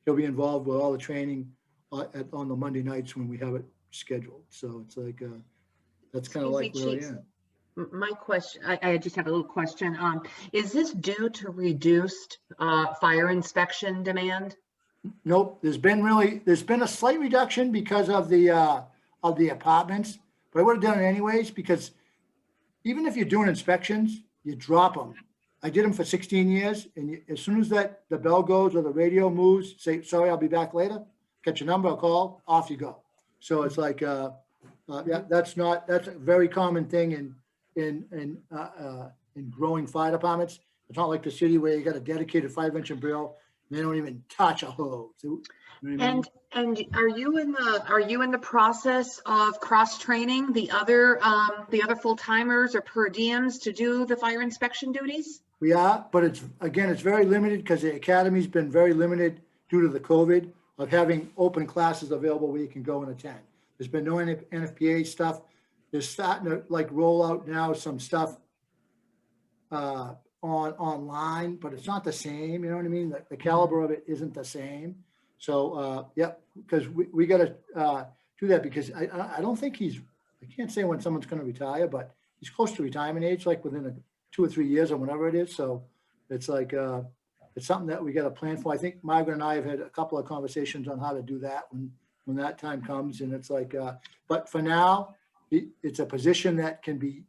he'll be involved with all the training on the Monday nights when we have it scheduled. So it's like that's kind of like where I am. My question, I just have a little question. Is this due to reduced fire inspection demand? Nope. There's been a slight reduction because of the apartments, but I would have done it anyways, because even if you're doing inspections, you drop them. I did them for 16 years, and as soon as the bell goes or the radio moves, say, sorry, I'll be back later. Catch your number, I'll call, off you go. So it's like, yeah, that's a very common thing in growing fire departments. It's not like the city where you got a dedicated 5-inch drill, and they don't even touch a hose. You know what I mean? And are you in the process of cross-training the other full-timers or per diems to do the fire inspection duties? We are, but it's very limited because the academy's been very limited due to the COVID of having open classes available where you can go and attend. There's been no NFPA stuff. They're starting to like roll out now some stuff online, but it's not the same, you know what I mean? The caliber of it isn't the same. So, yep, because we gotta do that, because I don't think I can't say when someone's gonna retire, but he's close to retirement age, like within 2 or 3 years or whatever it is. So it's like, it's something that we gotta plan for. I think Margaret and I have had a couple of conversations on how to do that when that time comes. And it's like, but for now, it's a position that can be,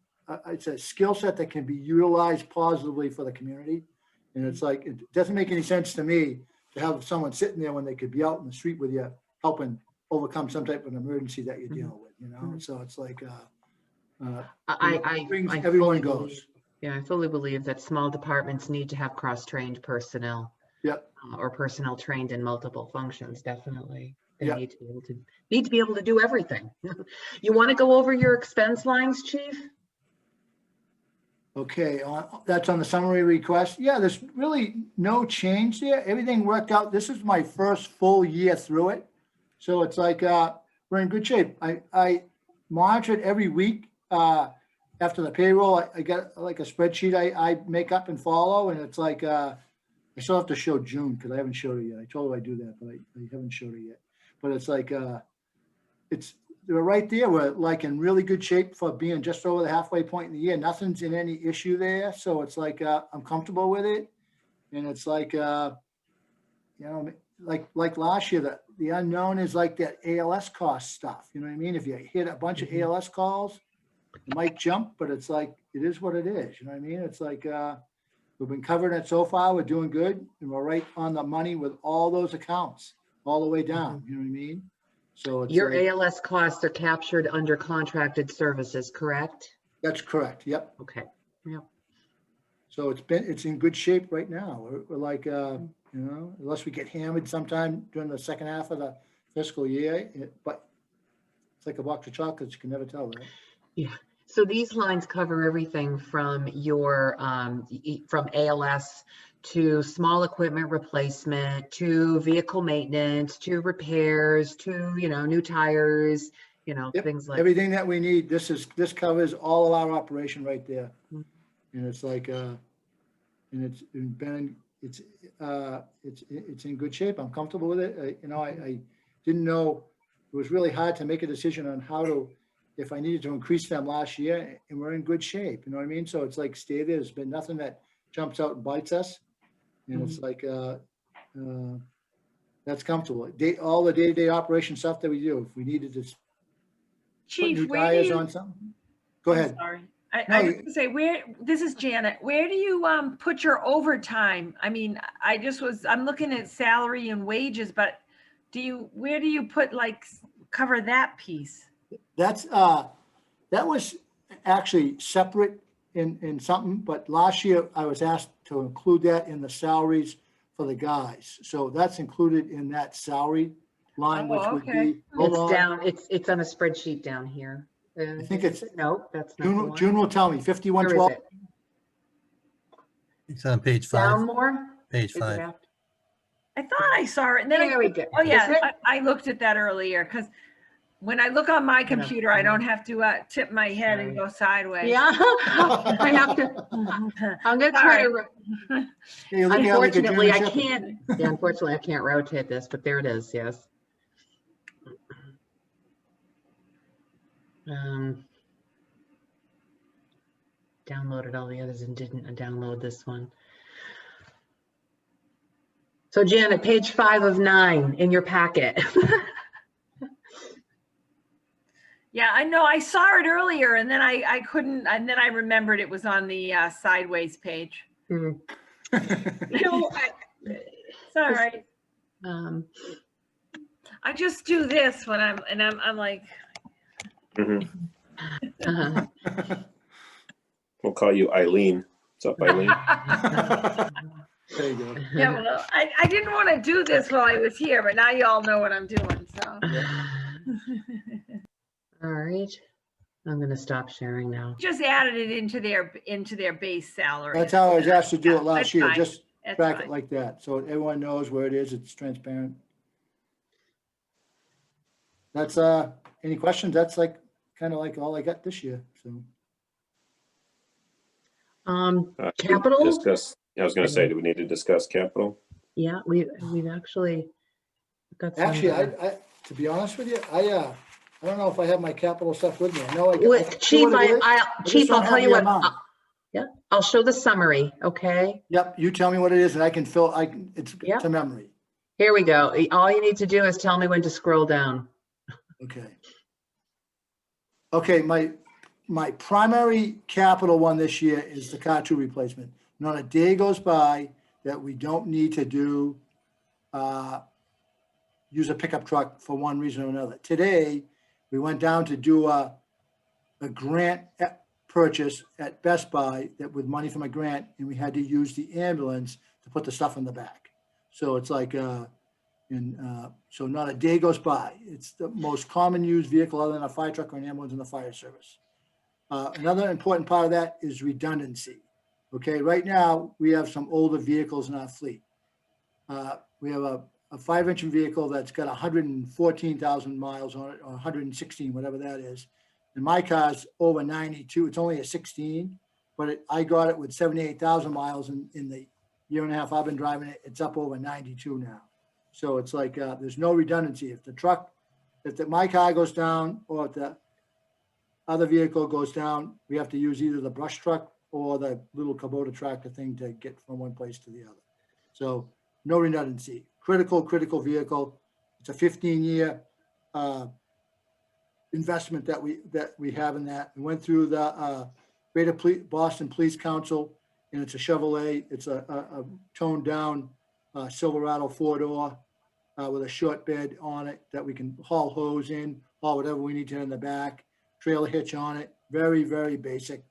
it's a skill set that can be utilized positively for the community. And it's like, it doesn't make any sense to me to have someone sitting there when they could be out in the street with you, helping overcome some type of an emergency that you're dealing with, you know? So it's like, I brings fully everyone believe- goes. Yeah, I fully believe that small departments need to have cross-trained personnel. Yep. Or personnel trained in multiple functions, definitely. They Yep. need to be able to do everything. You want to go over your expense lines, chief? Okay, that's on the summary request. Yeah, there's really no change there. Everything worked out. This is my first full year through it. So it's like, we're in good shape. I monitor it every week. After the payroll, I get like a spreadsheet I make up and follow, and it's like, I still have to show June because I haven't showed it yet. I told her I'd do that, but I haven't showed it yet. But it's like, they're right there. We're like in really good shape for being just over the halfway point in the year. Nothing's in any issue there. So it's like, I'm comfortable with it. And it's like, you know, like last year, the unknown is like that ALS cost stuff. You know what I mean? If you hit a bunch of ALS calls, it might jump, but it's like, it is what it is. You know what I mean? It's like, we've been covering it so far. We're doing good. And we're right on the money with all those accounts all the way down. You know what I mean? So it's Your like, ALS costs are captured under contracted services, correct? that's correct. Yep. Okay. Yeah. So it's in good shape right now. We're like, you know, unless we get hammered sometime during the second half of the fiscal year, but it's like a box of chocolates. You can never tell, right? Yeah. So these lines cover everything from your, from ALS to small equipment replacement, to vehicle maintenance, to repairs, to, you know, new tires, you know, Yep, things like. everything that we need. This covers all of our operation right there. Mhm. And it's like, and it's been, it's in good shape. I'm comfortable with it. You know, I didn't know, it was really hard to make a decision on how to, if I needed to increase them last year, and we're in good shape. You know what I mean? So it's like, stay there. There's been nothing that jumps out and bites us. And it's like, that's comfortable. All the day-to-day operation stuff that we do, if we needed to put Chief, new where do tires you? on something. Go I'm ahead. Sorry. No, I was you- gonna say, this is Janet. Where do you put your overtime? I mean, I'm looking at salary and wages, but where do you put, like, cover that piece? That's, that was actually separate in something, but last year I was asked to include that in the salaries for the guys. So that's included in that salary line, which Oh, would okay. be, hold It's on, down, it's on a spreadsheet down here. I think it's, No, that's not the June, one. June will tell me, Where 5112. is it? It's on page Down 5, more? page Is it 5. after? I thought I saw it, and then There we go. oh yeah, Is it? I looked at that earlier, because when I look on my Yeah. computer, I don't have to tip my head and go sideways. Yeah, I have to, I'm gonna try to, Hey, look at like a unfortunately, German I Shepherd. can't, yeah, unfortunately, I can't rotate this, but there it is, yes. Downloaded all the others and didn't download this one. So Janet, page 5 of 9 in your packet. Yeah, I know. I saw it earlier, and then I couldn't, and then I remembered it was on the sideways page. Hmm. No, it's all right. Um, I just do this when I'm like, Mhm. uh-huh. We'll call you Eileen. What's up, Eileen? There you go. yeah, well, I didn't want to do this while I was here, but now you all know what I'm doing, so. All right, I'm gonna stop sharing now. Just added it into their base salary. That's how I was asked to do it last That's year, fine. just That's track it fine. like that. So everyone knows where it is. It's transparent. That's, any questions? That's like, kind of like all I got this year, so. Capital? Discuss, I was gonna say, do we need to discuss capital? Yeah, we've actually got some. Actually, I, to be honest with you, I don't know if I have my capital stuff with me. I know I. With Chief, Chief, I'll tell you what, Amount. yeah, I'll show the summary, okay? Yep, you tell me what it is and I can fill, it's Yep. to memory. Here we go. All you need to do is tell me when to scroll down. Okay. Okay, my primary capital one this year is the car two replacement. Not a day goes by that we don't need to do, use a pickup truck for one reason or another. Today, we went down to do a grant purchase at Best Buy that with money from a grant, and we had to use the ambulance to put the stuff in the back. So it's like, so not a day goes by. It's the most common used vehicle other than a fire truck or an ambulance in the fire service. Another important part of that is redundancy. Okay, right now we have some older vehicles in our fleet. We have a 5-inch vehicle that's got 114,000 miles on it, or 116, whatever that is. And my car's over 92. It's only a 16, but I got it with 78,000 miles in the year and a half I've been driving it. It's up over 92 now. So it's like there's no redundancy. If the truck, my car goes down or if the other vehicle goes down, we have to use either the brush truck or the little Kubota tractor thing to get from one place to the other. So no redundancy. Critical vehicle. It's a 15-year investment that we have in that. We went through the Greater Boston Police Council, and it's a Chevrolet. It's a toned down Silverado 4-door with a short bed on it that we can haul hose in, haul whatever we need to in the back. Trailer hitch on it. Very, very basic.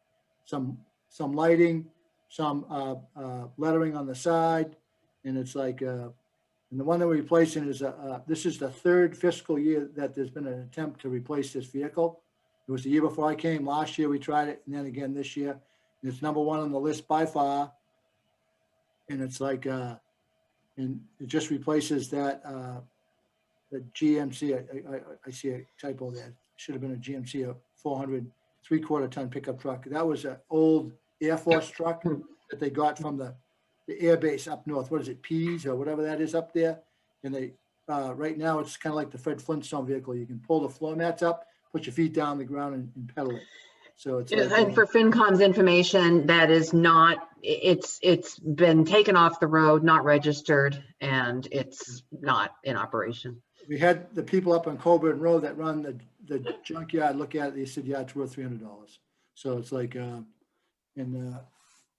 Some lighting, some lettering on the side, and it's like. And the one that we're replacing is this is the third fiscal year that there's been an attempt to replace this vehicle. It was the year before I came. Last year we tried it, and then again this year. And it's number one on the list by far. And it's like, and it just replaces that the GMC. I see a typo there. Should have been a GMC, a 400 3/4 ton pickup truck. That was an old Air Force truck that they got from the air base up north. What is it, Pease or whatever that is up there? And they right now it's kind of like the Fred Flintstone vehicle. You can pull the floor mats up, put your feet down the ground and pedal it. So it's like, And for FinCom's information, that is not, it's been taken off the road, not registered, and it's not in operation. we had the people up on Coburn Road that run the junkyard look at it. They said, yeah, it's worth $300. So it's like,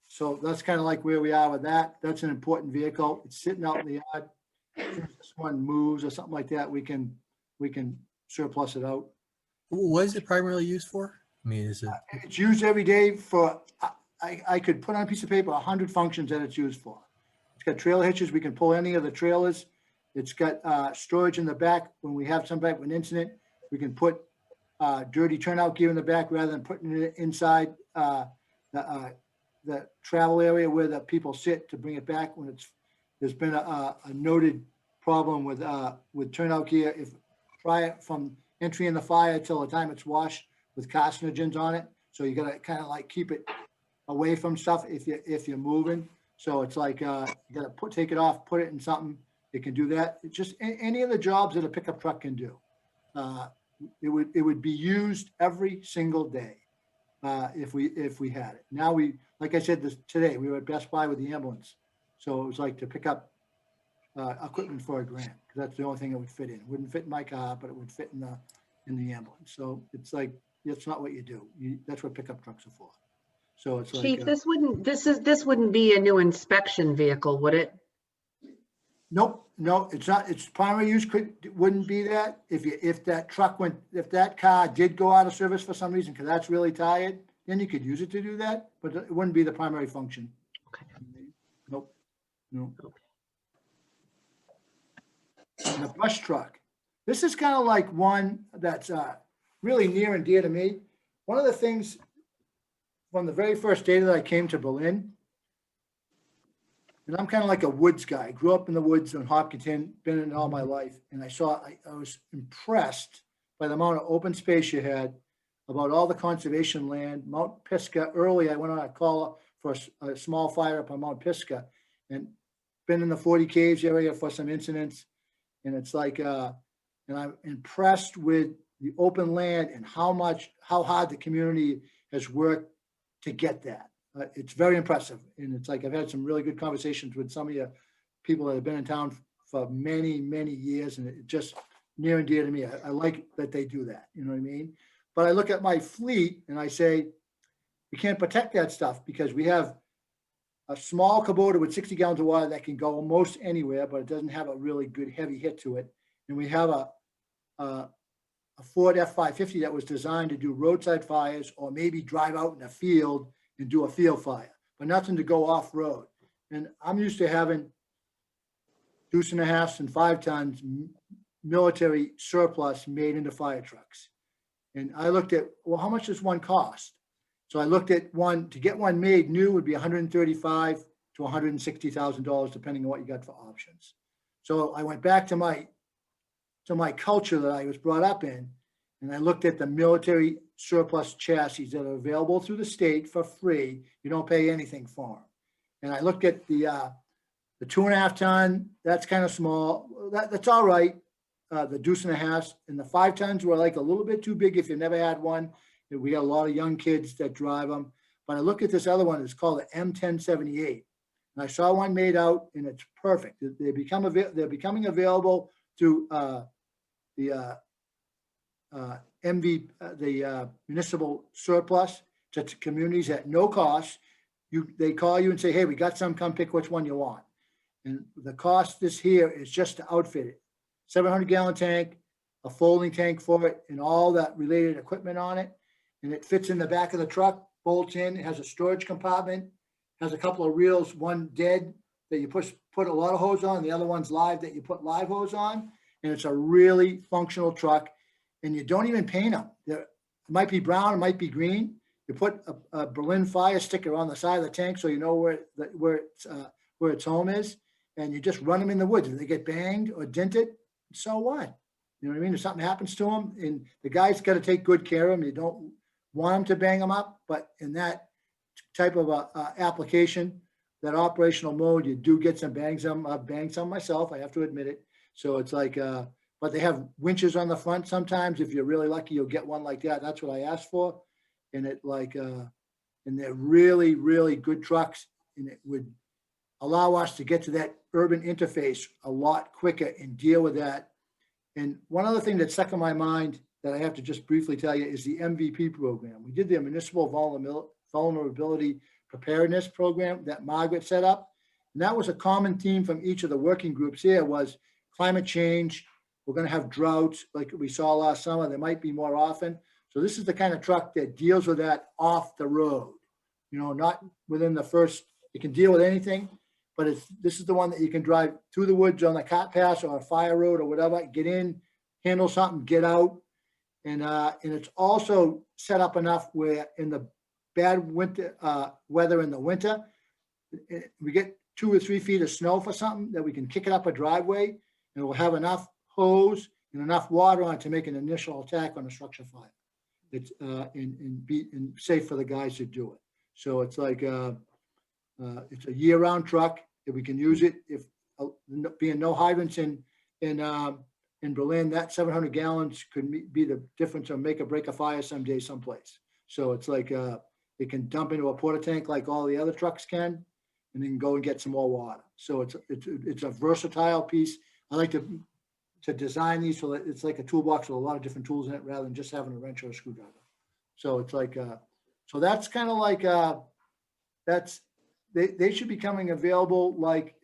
so that's kind of like where we are with that. That's an important vehicle. It's sitting out in the yard. If this one moves or something like that, we can surplus it out. What is it primarily used for? I mean, is it? It's used every day for, I could put on a piece of paper 100 functions that it's used for. It's got trailer hitches. We can pull any of the trailers. It's got storage in the back. When we have some type of an incident, we can put dirty turnout gear in the back rather than putting it inside the travel area where the people sit to bring it back when there's been a noted problem with turnout gear prior from entry in the fire till the time it's washed with carcinogens on it. So you gotta kind of like keep it away from stuff if you're moving. So it's like you gotta take it off, put it in something. It can do that. It's just any of the jobs that a pickup truck can do. It would be used every single day. If we had it. Now like I said, today we were at Best Buy with the ambulance. So it was like to pick up equipment for a grant, because that's the only thing it would fit in. It wouldn't fit in my car, but it would fit in the ambulance. So it's like, that's not what you do. That's what pickup trucks are for. So it's like. Chief, this wouldn't be a new inspection vehicle, would it? Nope, no, it's not. Its primary use wouldn't be that. If that car did go out of service for some reason, because that's really tired, then you could use it to do that, but it wouldn't be the primary function. Okay. Nope. No. Okay. And the brush truck. This is kind of like one that's really near and dear to me. One of the things from the very first day that I came to Berlin, and I'm kind of like a woods guy. I grew up in the woods in Hopkinton, been in it all my life. And I was impressed by the amount of open space you had, about all the conservation land, Mount Pisgah. Early, I went on a call for a small fire up on Mount Pisgah, and been in the 40 caves area for some incidents. And it's like, and I'm impressed with the open land and how hard the community has worked to get that. It's very impressive. And it's like, I've had some really good conversations with some of you people that have been in town for many, many years, and it just near and dear to me. I like that they do that, you know what I mean? But I look at my fleet and I say, we can't protect that stuff because we have a small Kubota with 60 gallons of water that can go almost anywhere, but it doesn't have a really good heavy hit to it. And we have a Ford F-550 that was designed to do roadside fires or maybe drive out in a field and do a field fire, but nothing to go off-road. And I'm used to having 2.5 and 5 tons military surplus made into fire trucks. And I looked at, well, how much does one cost? So I looked at one, to get one made new would be $135,000 to $160,000, depending on what you got for options. So I went back to my culture that I was brought up in, and I looked at the military surplus chassis that are available through the state for free. You don't pay anything for them. And I looked at the 2.5 ton, that's kind of small. That's all right. The 2.5, and the 5 tons were like a little bit too big if you never had one. We got a lot of young kids that drive them. But I look at this other one, it's called the M1078. And I saw one made out, and it's perfect. They're becoming available through the municipal surplus to communities at no cost. They call you and say, hey, we got some, come pick which one you want. And the cost this here is just to outfit it. 700-gallon tank, a folding tank for it, and all that related equipment on it. And it fits in the back of the truck, bolts in, it has a storage compartment, has a couple of reels, one dead that you put a lot of hose on, the other one's live that you put live hose on. And it's a really functional truck, and you don't even paint them. It might be brown, it might be green. You put a Berlin fire sticker on the side of the tank so you know where its home is, and you just run them in the woods. If they get banged or dented, so what? You know what I mean? If something happens to them, and the guy's got to take good care of them. You don't want them to bang them up, but in that type of application, that operational mode, you do get some bangs. I've banged some myself, I have to admit it. So it's like, but they have winches on the front. Sometimes if you're really lucky, you'll get one like that. That's what I asked for. And it like, and they're really, really good trucks, and it would allow us to get to that urban interface a lot quicker and deal with that. And one other thing that stuck in my mind that I have to just briefly tell you is the MVP program. We did the Municipal Vulnerability Preparedness Program that Margaret set up. And that was a common theme from each of the working groups here was climate change. We're going to have droughts like we saw last summer. There might be more often. So this is the kind of truck that deals with that off the road, you know, not within the first, it can deal with anything, but this is the one that you can drive through the woods on the cart path or a fire road or whatever, get in, handle something, get out. And it's also set up enough where in the bad winter weather in the winter, we get 2 or 3 feet of snow for something that we can kick it up a driveway, and we'll have enough hose and enough water on it to make an initial attack on a structure fire. It's and safe for the guys to do it. So it's like it's a year-round truck. If we can use it, if being no hydrants in Berlin, that 700 gallons could be the difference or make or break a fire someday, someplace. So it's like it can dump into a porta tank like all the other trucks can, and then go and get some more water. So it's a versatile piece. I like to design these so that it's like a toolbox with a lot of different tools in it rather than just having a wrench or a screwdriver. So it's like, so that's kind of like, they should be coming available like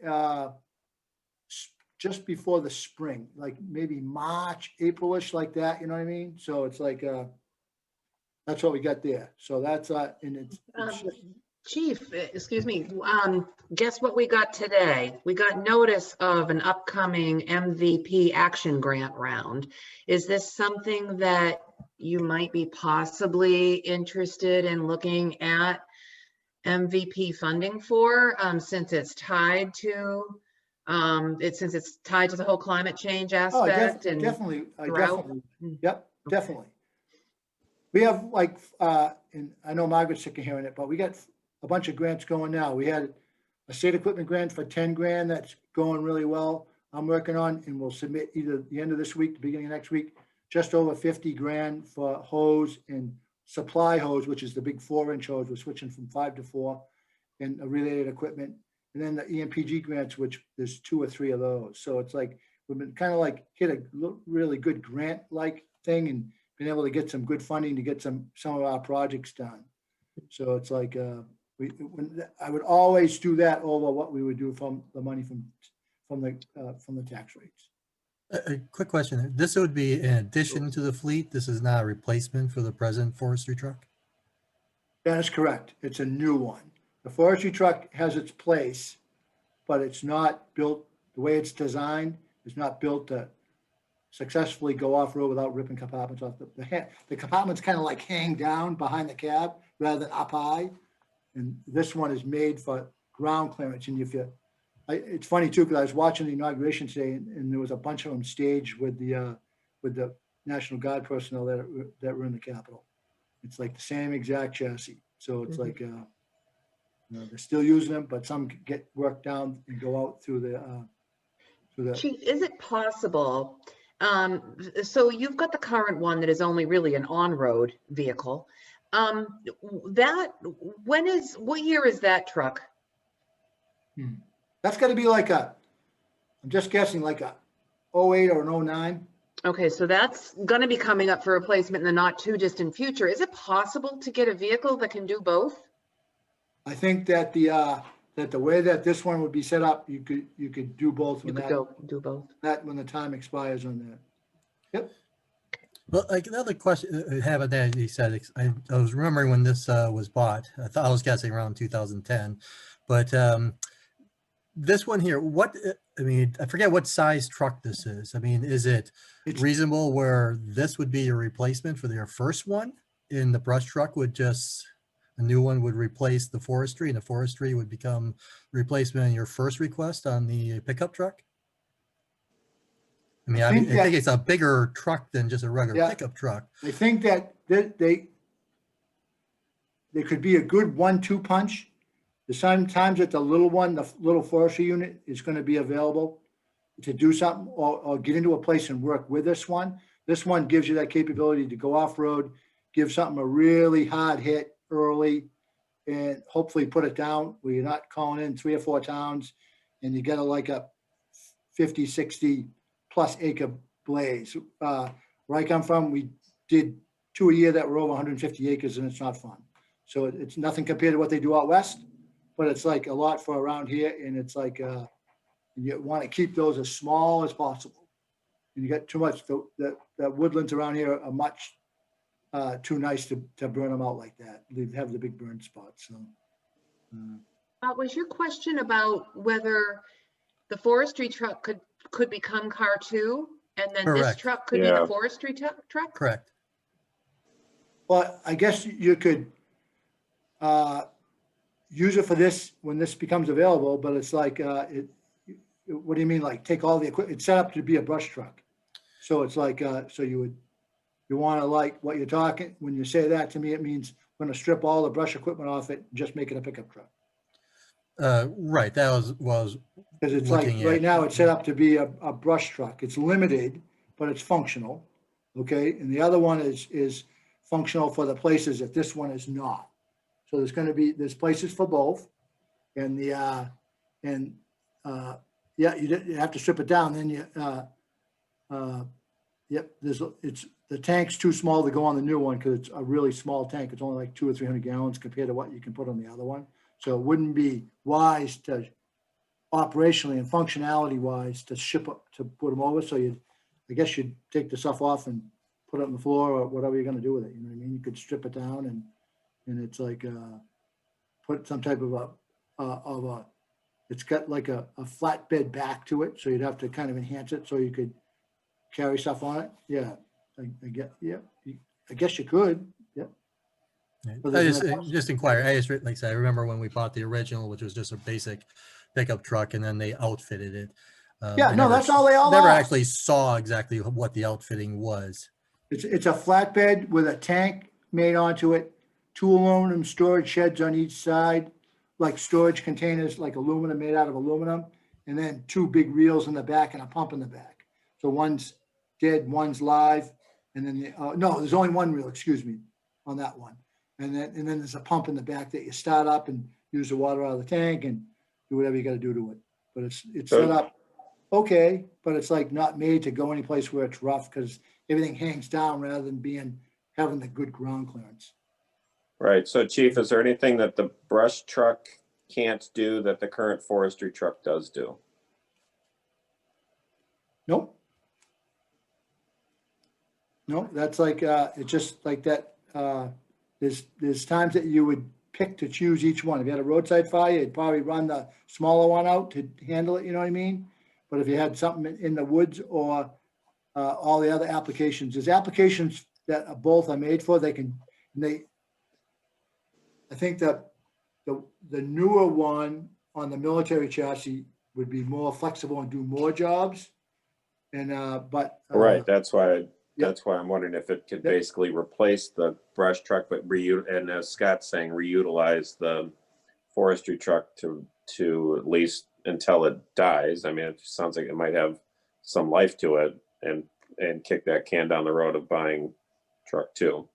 just before the spring, like maybe March, April-ish like that, you know what I mean? So it's like, that's what we got there. So that's, and it's Chief, excuse me, guess what we got today? We got notice of an upcoming MVP action grant round. Is this something that you might be possibly interested in looking at MVP funding for, since it's tied to the whole climate change aspect? And definitely, drought? Yep, definitely. We have like, and I know Margaret's sick of hearing it, but we got a bunch of grants going now. We had a state equipment grant for 10 grand that's going really well. I'm working on, and we'll submit either the end of this week, the beginning of next week, just over 50 grand for hose and supply hose, which is the big 4-inch hose. We're switching from 5 to 4, and related equipment. And then the EMPG grants, which there's 2 or 3 of those. So it's like, we've been kind of like hit a really good grant-like thing and been able to get some good funding to get some of our projects done. So it's like, I would always do that over what we would do from the money from the tax rates. A quick question. This would be in addition to the fleet. This is not a replacement for the present forestry truck? That is correct. It's a new one. The forestry truck has its place, but it's not built, the way it's designed, it's not built to successfully go off-road without ripping compartments off. The compartments kind of like hang down behind the cab rather than up high. And this one is made for ground clearance. And it's funny too, because I was watching the inauguration today, and there was a bunch of them staged with the National Guard personnel that were in the Capitol. It's like the same exact chassis. So it's like, they're still using them, but some get worked down and go out through the. Chief, is it possible? So you've got the current one that is only really an on-road vehicle. What year is that truck? That's got to be like I'm just guessing, like a 08 or an 09. Okay, so that's going to be coming up for replacement in the not too distant future. Is it possible to get a vehicle that can do both? I think that the way that this one would be set up, you could do both. You When could go do both. that when the time expires on that. Yep. Well, like another question I have on that, you said, I was remembering when this was bought. I was guessing around 2010, but this one here, I forget what size truck this is. I mean, is it reasonable where this would be a replacement for their first one, and the brush truck would just, a new one would replace the forestry, and the forestry would become the replacement on your first request on the pickup truck? I mean, I think it's a bigger truck than just a regular pickup truck. I think that they could be a good 1-2 punch. Sometimes that the little one, the little forestry unit is going to be available to do something or get into a place and work with this one. This one gives you that capability to go off-road, give something a really hard hit early, and hopefully put it down where you're not calling in 3 or 4 towns and you get like a 50, 60 plus acre blaze. Where I come from, we did 2 a year that were over 150 acres, and it's not fun. So it's nothing compared to what they do out west, but it's like a lot for around here. And it's like, you want to keep those as small as possible. And you get too much, the woodlands around here are much too nice to burn them out like that. They have the big burn spots. So. Was your question about whether the forestry truck could become car 2, and then this Correct. truck could be the forestry truck? Correct. Well, I guess you could use it for this when this becomes available, but it's like, what do you mean? Like take all the equipment, it's set up to be a brush truck. So it's like, so you want to, like what you're talking, when you say that to me, it means we're going to strip all the brush equipment off it and just make it a pickup truck. Right, that was Because it's like, looking right at- now, it's set up to be a brush truck. It's limited, but it's functional, okay? And the other one is functional for the places that this one is not. So there's places for both. And you have to strip it down, then the tank's too small to go on the new one because it's a really small tank. It's only like 200 or 300 gallons compared to what you can put on the other one. So it wouldn't be wise to operationally and functionality wise to put them over. So I guess you'd take the stuff off and put it on the floor or whatever you're going to do with it. You know what I mean? You could strip it down and it's like, put some type of it's got like a flatbed back to it. So you'd have to kind of enhance it so you could carry stuff on it. Yeah. I guess you could. Yeah. But I there's just inquire. Like I said, I remember when we bought the original, which was just a basic pickup truck, and then they outfitted it. Yeah, no, that's all they all never are. actually saw exactly what the outfitting was. It's a flatbed with a tank made onto it, two aluminum storage sheds on each side, like storage containers, like aluminum, made out of aluminum, and then two big reels in the back and a pump in the back. So one's dead, one's live, and then, no, there's only one reel, excuse me, on that one. And then there's a pump in the back that you start up and use the water out of the tank and do whatever you gotta do to it. But it's set up okay, but it's like not made to go any place where it's rough, because everything hangs down rather than having the good ground clearance. Right. So Chief, is there anything that the brush truck can't do that the current forestry truck does do? Nope. No, that's like, it's just like that, there's times that you would pick to choose each one. If you had a roadside fire, you'd probably run the smaller one out to handle it, you know what I mean? But if you had something in the woods or all the other applications, there's applications that are both are made for, I think that the newer one on the military chassis would be more flexible and do more jobs. And, but. Right. That's why Yep. That's why I'm wondering if it could Yep. basically replace the brush truck, but and as Scott's saying, reutilize the forestry truck to at least until it dies. I mean, it sounds like it might have some life to it, and kick that can down the road of buying truck 2.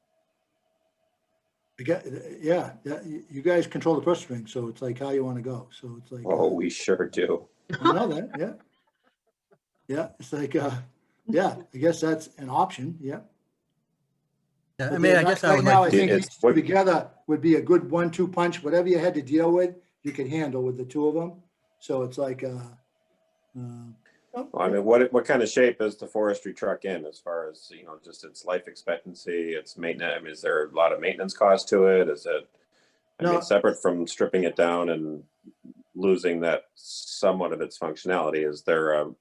Yeah, you guys control the purse string, so it's like how you want to go. So it's like. Oh, we sure do. I know that, yeah. Yeah, it's like, yeah, I guess that's an option, yeah. Yeah, I But mean, I right- guess I right would now, like I to, think It's these what- two together would be a good 1-2 punch. Whatever you had to deal with, you could handle with the two of them. So it's like, Well, I mean, what kind of shape is the forestry truck in as far as, just its life expectancy, its maintenance? I mean, is there a lot of maintenance cost to it? Is it, I No. mean, separate from stripping it down and losing that somewhat of its functionality, is there a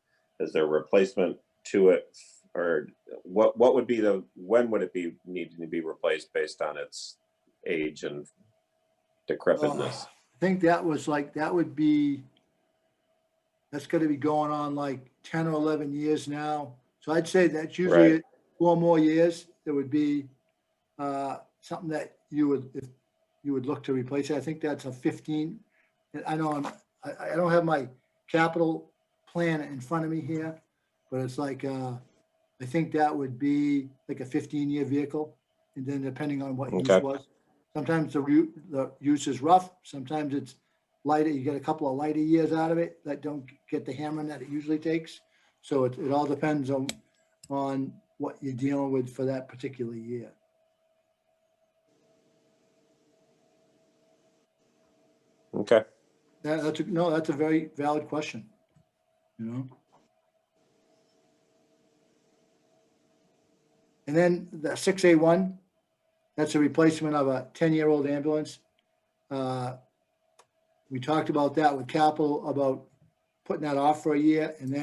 replacement to it? Or when would it be needing to be replaced based on its age and decrepitness? I think that was like, that's gonna be going on like 10 or 11 years now. So I'd say that's usually Right. 4 more years. It would be something that if you would look to replace it. I think that's a 15. I know I don't have my capital plan in front of me here, but it's like, I think that would be like a 15-year vehicle. And then depending on what use Okay. was, sometimes the use is rough. Sometimes it's lighter. You get a couple of lighter years out of it that don't get the hammering that it usually takes. So it all depends on what you're dealing with for that particular year. Okay. That's a very valid question, you know? And then the 6A1, that's a replacement of a 10-year-old ambulance. We talked about that with capital, about putting that off for a year and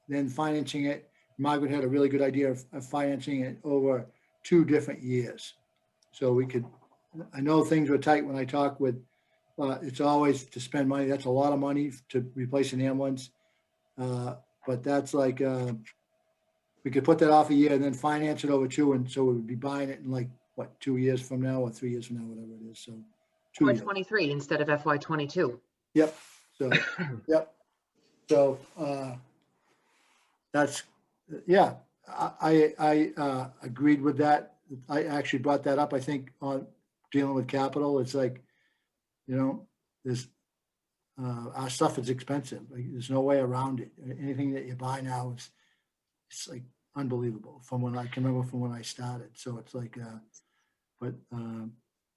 then financing it. Margaret had a really good idea of financing it over 2 different years. So I know things were tight when I talked with, it's always to spend money. That's a lot of money to replace an ambulance. But that's like, we could put that off a year and then finance it over 2. And so we would be buying it in like, 2 years from now or 3 years from now, whatever it is. So 2 years. FY23 instead of FY22. Yep. So, yep. So, that's, yeah, I agreed with that. I actually brought that up, I think, on dealing with capital. It's like, there's, our stuff is expensive. Like, there's no way around it. Anything that you buy now it's like unbelievable from when I can remember from when I started. So it's like,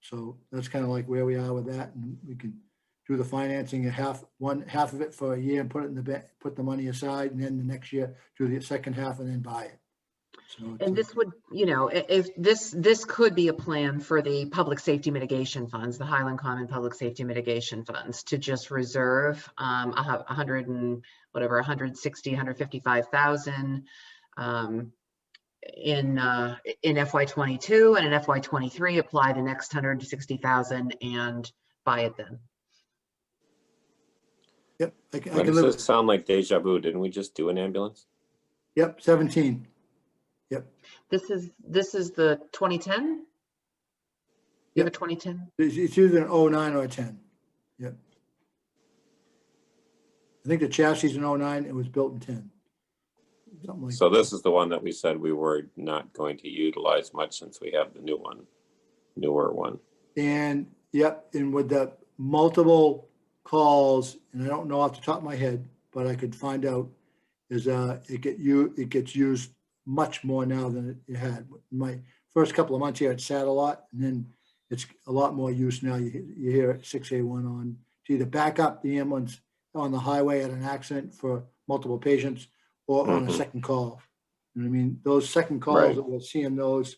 so that's kind of like where we are with that, and we can do the financing half of it for a year and put it in the bank, put the money aside, and then the next year do the second half and then buy it. So it's And this would, if this could be a plan for the public safety mitigation funds, the Highland Common Public Safety Mitigation Funds, to just reserve 160, 155,000 in FY22, and in FY23 apply the next 160,000 and buy it then. Yep, I Why can does live. this sound like deja vu? Didn't we just do an ambulance? Yep, 17. This is the 2010. You have a 2010? It's either an 09 or a 10. Yep. I think the chassis is an 09, it was built in 10. Something like So that. this is the one that we said we were not going to utilize much since we have the new one, newer one. And, yep, and with the multiple calls, and I don't know off the top of my head, but I could find out, is it gets used much more now than it had. My first couple of months here, it sat a lot, and then it's a lot more use now. You hear it 6A1 on to either back up the ambulance on the highway at an accident for multiple patients or on a Mhm. second call. You know what I mean? Those second calls Right. that we're seeing those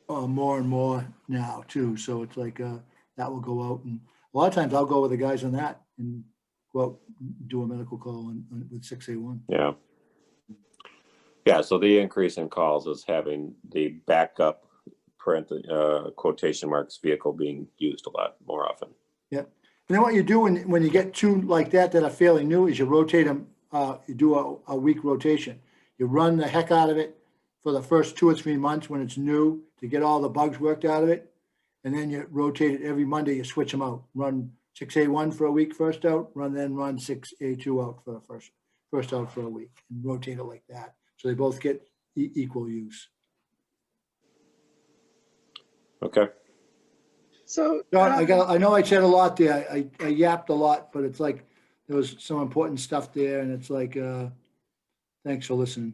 more and more now too. So it's like that will go out, and a lot of times I'll go with the guys on that and go out and do a medical call with 6A1. Yeah. Yeah, so the increase in calls is having the backup quotation marks vehicle being used a lot more often. Yep. And then what you do when you get two like that are fairly new is you rotate them. You do a week rotation. You run the heck out of it for the first 2 or 3 months when it's new to get all the bugs worked out of it. And then you rotate it every Monday, you switch them out. Run 6A1 for a week first out, run 6A2 out for the first out for a week, and rotate it like that. So they both get equal use. Okay. So, No, I know I said a lot there. I yapped a lot, but it's like there was some important stuff there, and it's like, thanks for listening.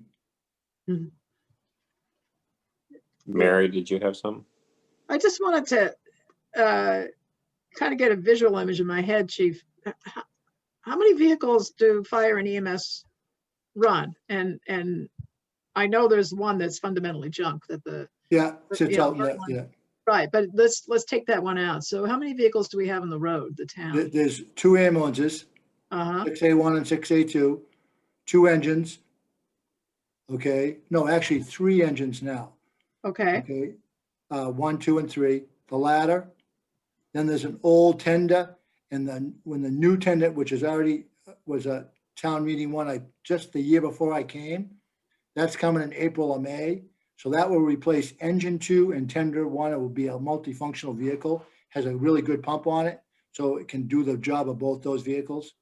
Mary, did you have some? I just wanted to kind of get a visual image in my head, Chief. How many vehicles do fire and EMS run? And I know there's one that's fundamentally junk that the, Yeah, sits Yeah, out in that, yeah. right, but let's take that one out. So how many vehicles do we have on the road, the town? There's 2 ambulances, Uh-huh, 6A1 and 6A2, 2 engines. Okay, no, actually 3 engines now. okay, Okay, 1, 2, and 3. The ladder. Then there's an old tender, and then when the new tender, which is already was a town meeting one, just the year before I came, that's coming in April or May. So that will replace engine 2 and tender 1. It will be a multifunctional vehicle, has a really good pump on it, so it can do the job of both those vehicles.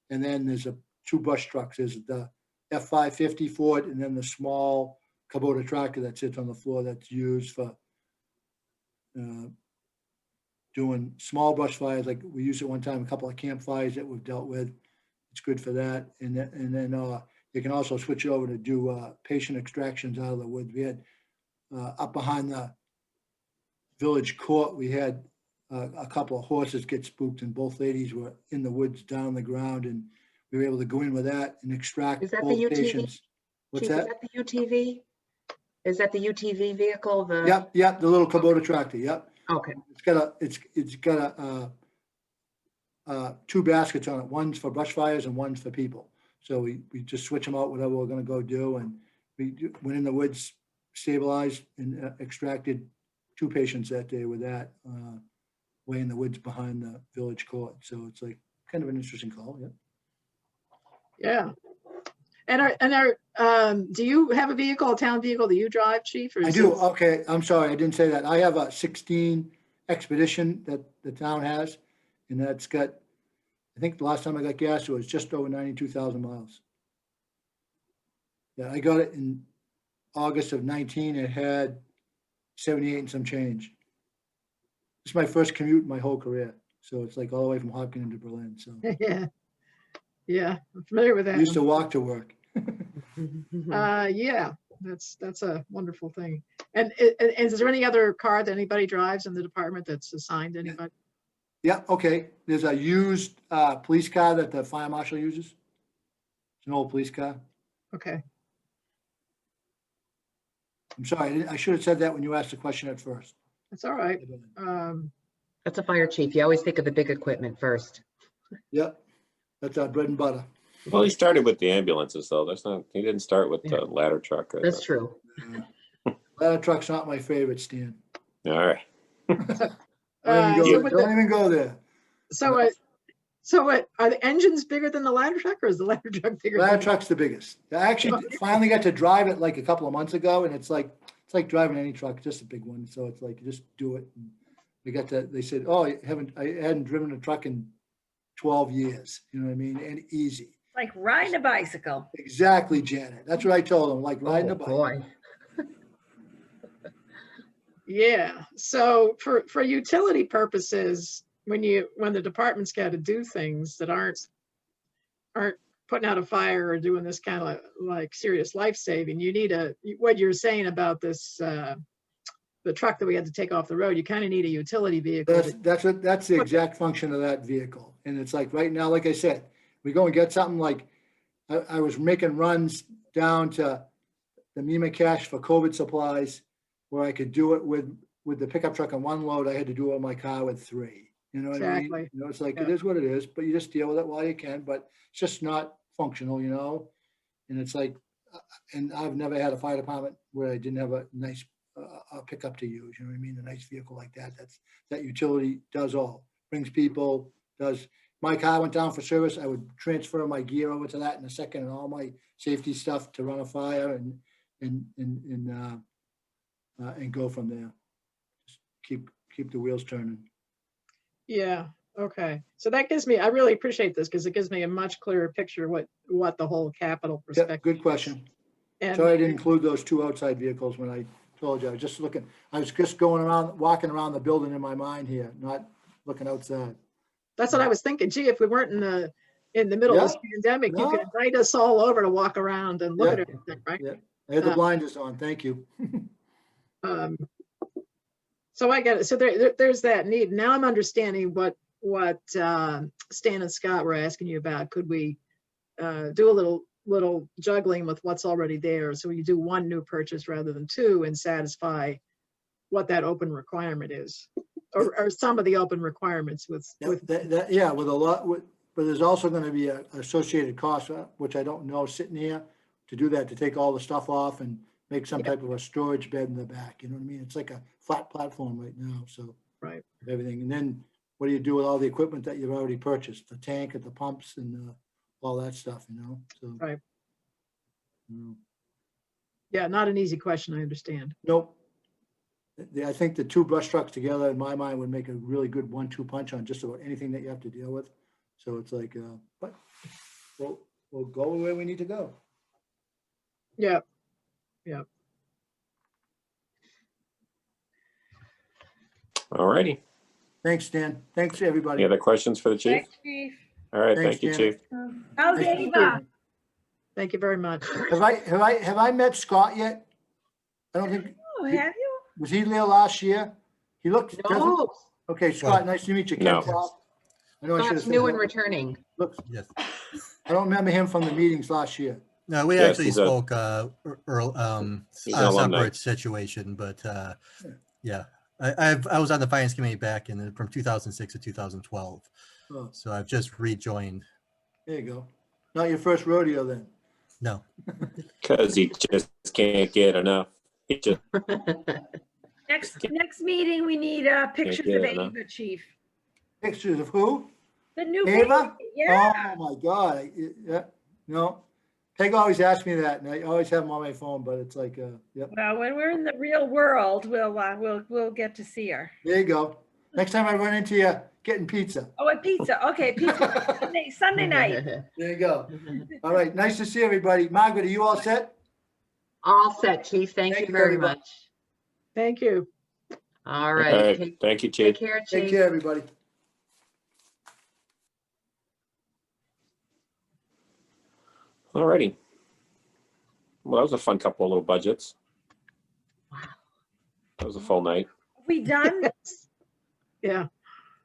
And then there's 2 brush trucks. There's the F550 Ford, and then the small Kubota tractor that sits on the floor that's used for doing small brush fires. Like we used it one time, a couple of campfires that we've dealt with. It's good for that. And then you can also switch it over to do patient extractions out of the woods. We had up behind the village court, we had a couple of horses get spooked, and both ladies were in the woods down the ground, and we were able to go in with that and extract Is that the both UTV? patients. What's Chief, that? is that the UTV? Is that the UTV vehicle? The Yep, the little Kubota tractor, yep. Okay. It's got 2 baskets on it. One's for brush fires and one's for people. So we just switch them out, whatever we're gonna go do. And went in the woods, stabilized and extracted 2 patients that day with that, way in the woods behind the village court. So it's like kind of an interesting call, yeah. yeah. Do you have a vehicle, a town vehicle that you drive, Chief? or I is do, it- okay, I'm sorry, I didn't say that. I have a 16 Expedition that the town has, and that's got, I think the last time I got gas, it was just over 92,000 miles. Yeah, I got it in August of 19, it had 78 and some change. It's my first commute in my whole career, so it's like all the way from Hopkins to Berlin, so. Yeah, yeah, I'm familiar with I that. used to walk to work. Yeah, that's a wonderful thing. And is there any other car that anybody drives in the department that's assigned to anybody? Yeah, okay, there's a used police car that the fire marshal uses. It's an old police car. Okay, I'm sorry, I should have said that when you asked the question at first. that's all right. That's a fire chief. You always think of the big equipment first. Yep, that's our bread and butter. Well, he started with the ambulances though. He didn't start with the ladder truck. That's true. Ladder truck's not my favorite, Stan. All right. Don't even go there. So are the engines bigger than the ladder truck, or is the ladder truck bigger? Ladder than- truck's the biggest. I actually finally got to drive it like a couple of months ago, and it's like driving any truck, just a big one. So it's like you just do it. And they said, oh, I hadn't driven a truck in 12 years, you know what I mean? And easy. Like riding a bicycle. Exactly, Janet. That's what I told them, like riding a Oh, bike. boy. Yeah, so for utility purposes, when the department's got to do things that aren't putting out a fire or doing this kind of like serious life saving, you need what you're saying about this, the truck that we had to take off the road, you kind of need a utility vehicle. That's the exact function of that vehicle. And it's like, right now, like I said, we go and get something like, I was making runs down to the MEMA cache for COVID supplies, where I could do it with the pickup truck on one load. I had to do it with my car with 3. You know what I mean? Exactly. You know, it's like, Yeah. it is what it is, but you just deal with it while you can, but it's just not functional, you know? And it's like, and I've never had a fire department where I didn't have a nice pickup to use, you know what I mean? A nice vehicle like that. That utility does all, brings people, does. My car went down for service. I would transfer my gear over to that in a second and all my safety stuff to run a fire and go from there. Just keep the wheels turning. Yeah, okay. So that gives me, I really appreciate this because it gives me a much clearer picture of what the whole capital Yeah, perspective. good question. And Sorry I didn't include those 2 outside vehicles when I told you. I was just looking, I was just walking around the building in my mind here, not looking outside. that's what I was thinking. Gee, if we weren't in the middle of this pandemic, you could No. invite us all over to walk around and look at Yeah. everything, right? Yeah. I had the blinders on. Thank you. So I get it. So there's that need. Now I'm understanding what Stan and Scott were asking you about. Could we do a little juggling with what's already there? So you do 1 new purchase rather than 2 and satisfy what that open requirement is, or some of the open requirements with. Yeah, with a lot, but there's also going to be a associated cost, which I don't know, sitting here to do that, to take all the stuff off and make some type of a storage bed in the back. You know what I mean? It's like a flat platform right now. So Right. everything. And then what do you do with all the equipment that you've already purchased? The tank and the pumps and all that stuff, you know? So. Right. Mm. Yeah, not an easy question. I understand. Nope. I think the 2 brush trucks together, in my mind, would make a really good 1-2 punch on just about anything that you have to deal with. So it's like, but we'll go where we need to go. Yeah. Yeah. All righty. Thanks, Dan. Thanks, Any everybody. other questions for the chief? Thanks, Chief. All right, Thanks, thank you, Janet. chief. How's Nice to meet Ava? you. Thank you very much. Have I met Scott yet? I don't think, Oh, have you? was he there last year? He looked, doesn't, No, okay, Scott, nice to meet you. Ken No. Clark. I know I should have Scott's said new and that. returning. Looks, Yes. I don't remember him from the meetings last year. No, we Yes, actually he's a- spoke he's on an a alumni. separate situation, but yeah, I was on the finance committee back from 2006 to 2012. Oh, So I've just rejoined. there you go. Not your first rodeo then. No, Because he just can't get enough. He just, Next meeting, we need pictures get of it, no? Ava, Chief. Pictures of who? The new Ava? baby, yeah. Oh, my God. Yeah, no. Peg always asks me that, and I always have them on my phone, but it's like, yep, Well, when we're in the real world, we'll get to see her. there you go. Next time I run into you, getting pizza. Oh, and pizza. Okay, pizza Sunday night. There you go. All right, nice to see everybody. Margaret, are you all set? All set, chief. Thank Thank you you very very much. much. Thank you. All all right. right, Take thank you, take chief. care, Take chief. care, everybody. All righty. Well, that was a fun couple of little budgets. Wow. That was a full night. We done? Yeah.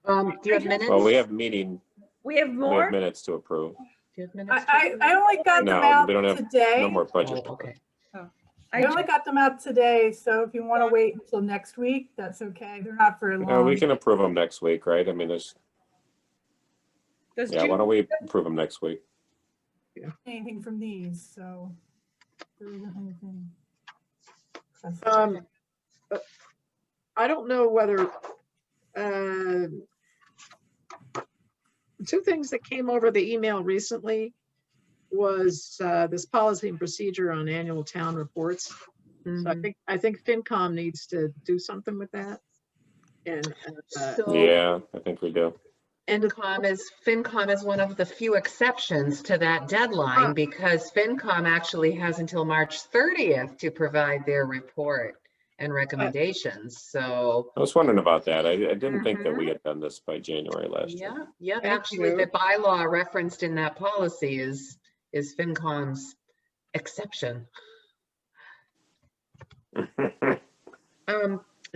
Do you have minutes? Well, we have meeting, We have we have more? minutes to approve. Do you have minutes? I only got them No, out we don't have- today. No more budget. Oh, okay. I only got them out today, so if you want to wait until next week, that's okay. They're not very long. We can approve them next week, right? I mean, there's, Does yeah, why June- don't we approve them next week? Anything from these, so there isn't anything. But I don't know whether, 2 things that came over the email recently was this policy and procedure on annual town reports. So Mhm. I think FinCom needs to do something with that. And, So Yeah, I think we do. and FinCom is one of the few exceptions to that deadline because FinCom actually has until March 30th to provide their report and recommendations. So I was wondering about that. I didn't think that we had done this by January last year. yeah, Thank actually you. the bylaw referenced in that policy is FinCom's exception.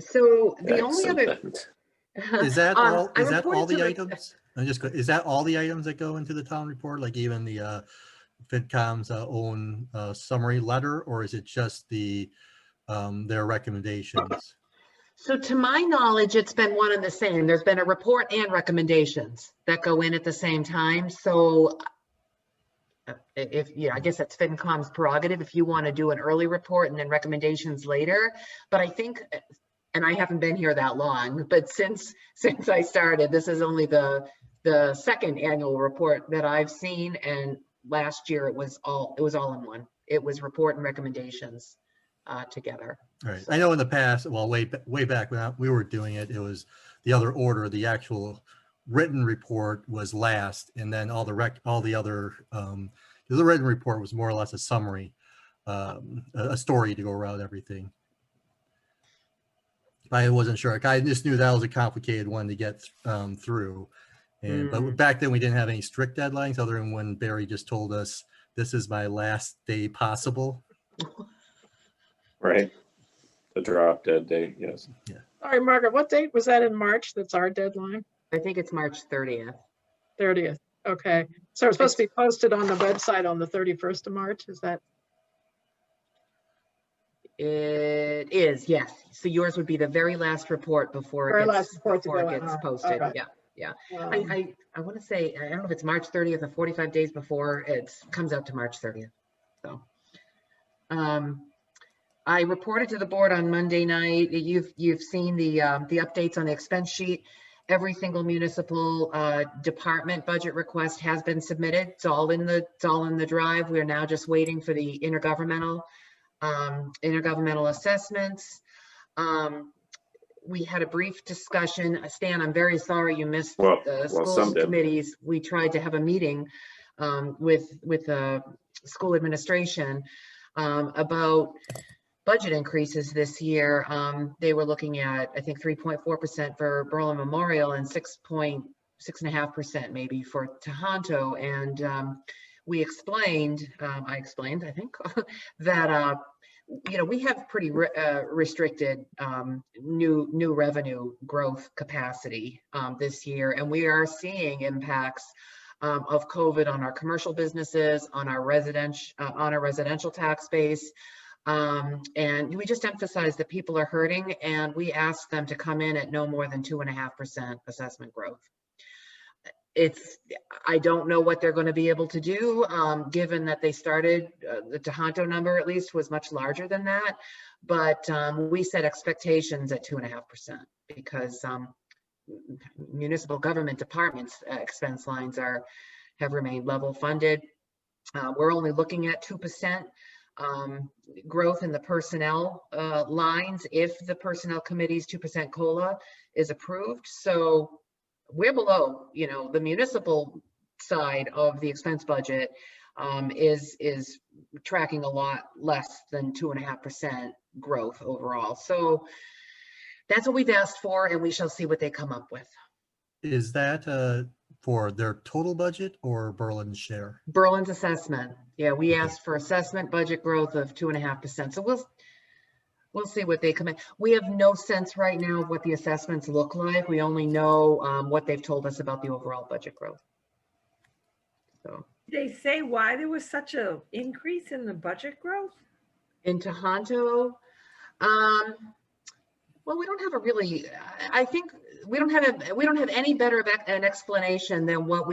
So the only other. Excellent. Is that Um, all, I is that all reported to the items? Is that all the items that go into the town report, like even the FinCom's own summary letter, or is it just their recommendations? So to my knowledge, it's been one and the same. There's been a report and recommendations that go in at the same time. So if, I guess that's FinCom's prerogative if you want to do an early report and then recommendations later. But I think, and I haven't been here that long, but since I started, this is only the second annual report that I've seen. And last year it was all in one. It was report and recommendations together. All right. I know in the past, well, way back when we were doing it, it was the other order. The actual written report was last, and then all the other the written report was more or less a summary, a story to go around everything. I wasn't sure. I just knew that was a complicated one to get through. And but back then we didn't have any strict deadlines other than when Barry just told us this is my last day possible. Right. The drop dead date, yes. sorry, Margaret, what date was that in March? That's our deadline? I think it's March 30th. 30th. Okay. So it's supposed to be posted on the website on the 31st of March. Is that? It is, yes. So yours would be the very last report before Very it last gets, report to before go it in. gets All right. posted. All right. Yeah. Um, I want to say, I don't know if it's March 30th or 45 days before it comes out to March 30th. So, I reported to the board on Monday night. You've seen the updates on the expense sheet. Every single municipal department budget request has been submitted. It's all in the drive. We're now just waiting for the intergovernmental assessments. We had a brief discussion. Stan, I'm very sorry you missed the some school did. committees. We tried to have a meeting with the school administration about budget increases this year. They were looking at, I think, 3.4% for Berlin Memorial and 6.5% maybe for Tohoto. And we explained, I explained, I think, that we have pretty restricted new revenue growth capacity this year, and we are seeing impacts of COVID on our commercial businesses, on our residential tax base. And we just emphasize that people are hurting, and we ask them to come in at no more than 2.5% assessment growth. I don't know what they're going to be able to do, given that they started, the Tohoto number at least was much larger than that, but we set expectations at 2.5% because municipal government departments expense lines have remained level funded. We're only looking at 2% growth in the personnel lines if the personnel committee's 2% COLA is approved. So we're below, the municipal side of the expense budget is tracking a lot less than 2.5% growth overall. So that's what we've asked for, and we shall see what they come up with. Is that for their total budget or Berlin's share? Berlin's assessment. Yeah, we asked for assessment budget growth of 2.5%. So we'll see what they come in. We have no sense right now of what the assessments look like. We only know what they've told us about the overall budget growth. So Did they say why there was such a increase in the budget growth? in Tohoto, well, we don't have a really, I think we don't have any better an explanation than what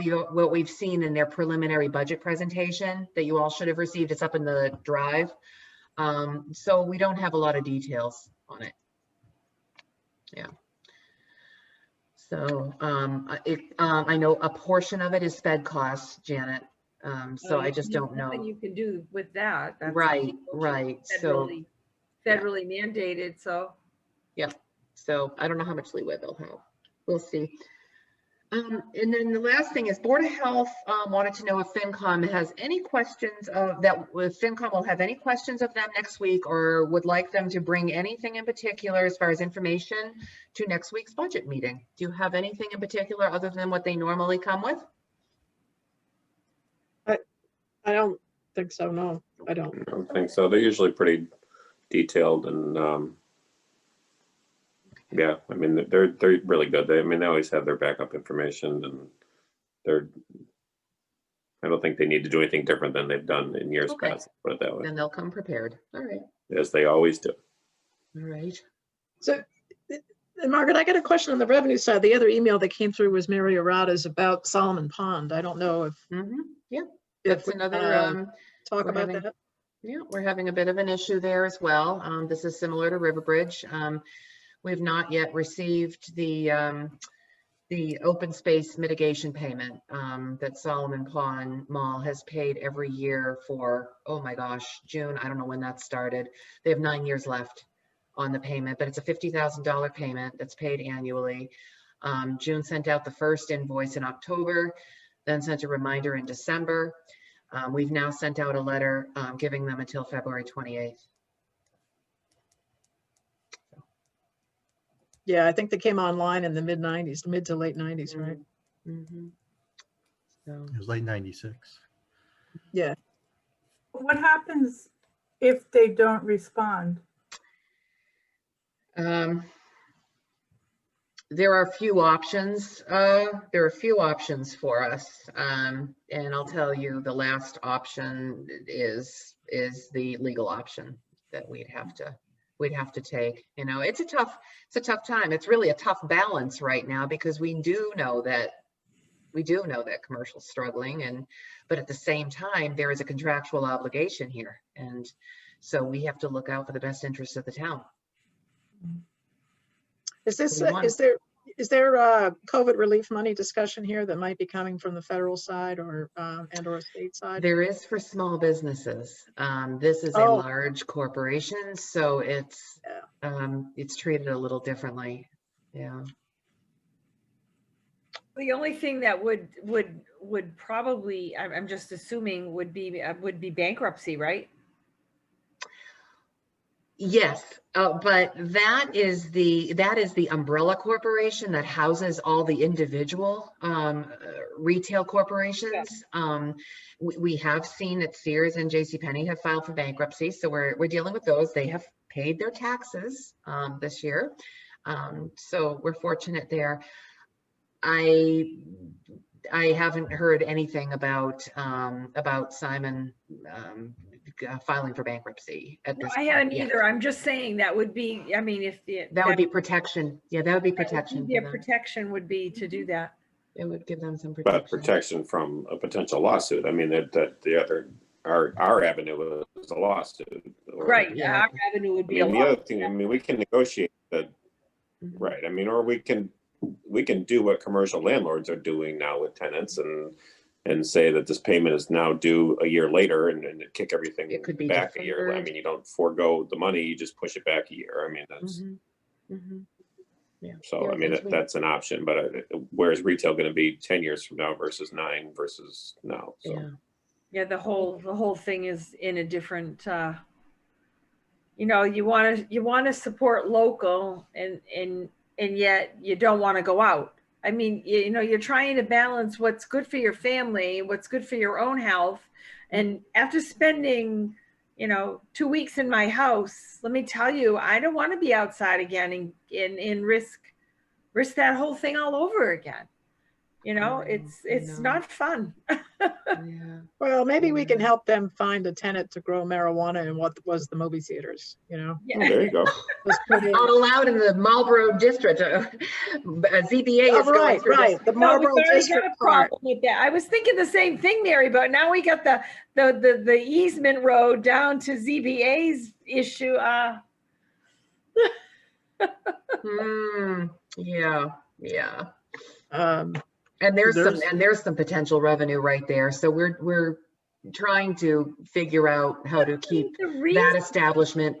we've seen in their preliminary budget presentation that you all should have received. It's up in the drive. So we don't have a lot of details on it. Yeah. So I know a portion of it is Fed costs, Janet. So I just don't know. Nothing you can do with that. That's Right. So federally mandated. So yeah. So I don't know how much leeway they'll have. We'll see. And then the last thing is Board of Health wanted to know if FinCom has any questions of that, if FinCom will have any questions of them next week, or would like them to bring anything in particular as far as information to next week's budget meeting. Do you have anything in particular other than what they normally come with? I don't think so, no, I don't. I don't think so. They're usually pretty detailed and, yeah, I mean, they're really good. They always have their backup information, and I don't think they need to do anything different than they've done in years Okay. past, put it that way, Then they'll come prepared. All right. as they always do. All right. So, Margaret, I got a question on the revenue side. The other email that came through was Mary Arata's about Solomon Pond. I don't know if. Yeah, if that's another, talk we're about having- that. yeah, we're having a bit of an issue there as well. This is similar to Riverbridge. We've not yet received the open space mitigation payment that Solomon Pond Mall has paid every year for, oh my gosh, June. I don't know when that started. They have 9 years left on the payment, but it's a $50,000 payment that's paid annually. June sent out the first invoice in October, then sent a reminder in December. We've now sent out a letter giving them until February 28th. Yeah, I think they came online in the mid-90s, mid to late 90s, right? So, It was late 96. Yeah. What happens if they don't respond? there are a few options. There are a few options for us. And I'll tell you, the last option is the legal option that we'd have to take. You know, it's a tough time. It's really a tough balance right now, because we do know that commercial's struggling, but at the same time, there is a contractual obligation here. And so we have to look out for the best interests of the town. Is this, We want- is there COVID relief money discussion here that might be coming from the federal side or, and or state side? There is for small businesses. This is a Oh. large corporation, so it's treated a little differently. Yeah. The only thing that would probably, I'm just assuming would be bankruptcy, right? Yes, but that is the umbrella corporation that houses all the individual retail corporations. We have seen that Sears and JCPenney have filed for bankruptcy, so we're dealing with those. They have paid their taxes this year, so we're fortunate there. I haven't heard anything about Simon filing for bankruptcy at this I point haven't yet. either. I'm just saying that would be, I mean, if the. That would be protection. Yeah, that would be protection. Yeah, for them. protection would be to do that. It would give them some But protection. protection from a potential lawsuit. I mean, that the other, our avenue is a lawsuit. Or- Right, Yeah. our revenue would I be a mean, the lot. other thing, I mean, we can negotiate that, Mhm. right? I mean, or we can do what commercial landlords are doing now with tenants and say that this payment is now due a year later and kick everything It could be back a year. I deferred. mean, you don't forego the money, you just push it back a year. I mean, that's, Mhm. Mhm. Yeah. so, Yeah, I mean, because we- that's an option, but where's retail going to be 10 years from now versus 9 versus now? So. Yeah. Yeah, the whole thing is in a different, you know, you want to support local and yet you don't want to go out. I mean, you know, you're trying to balance what's good for your family, what's good for your own health. And after spending, you know, 2 weeks in my house, let me tell you, I don't want to be outside again and risk that whole thing all over again. You know, I it's know. not fun. Yeah. Well, maybe we can Yeah. help them find a tenant to grow marijuana in what was the movie theaters, you know? Oh, there you go. Just put in- Not allowed in the Marlboro district. ZBA is Oh, going right, through right. this. The No, Marlboro we've already District got a part. problem with that. I was thinking the same thing, Mary, but now we got the easement road down to ZBA's issue. Yeah. Um, And There's- there's some potential revenue right there. So we're trying to figure out how to keep The that reason, establishment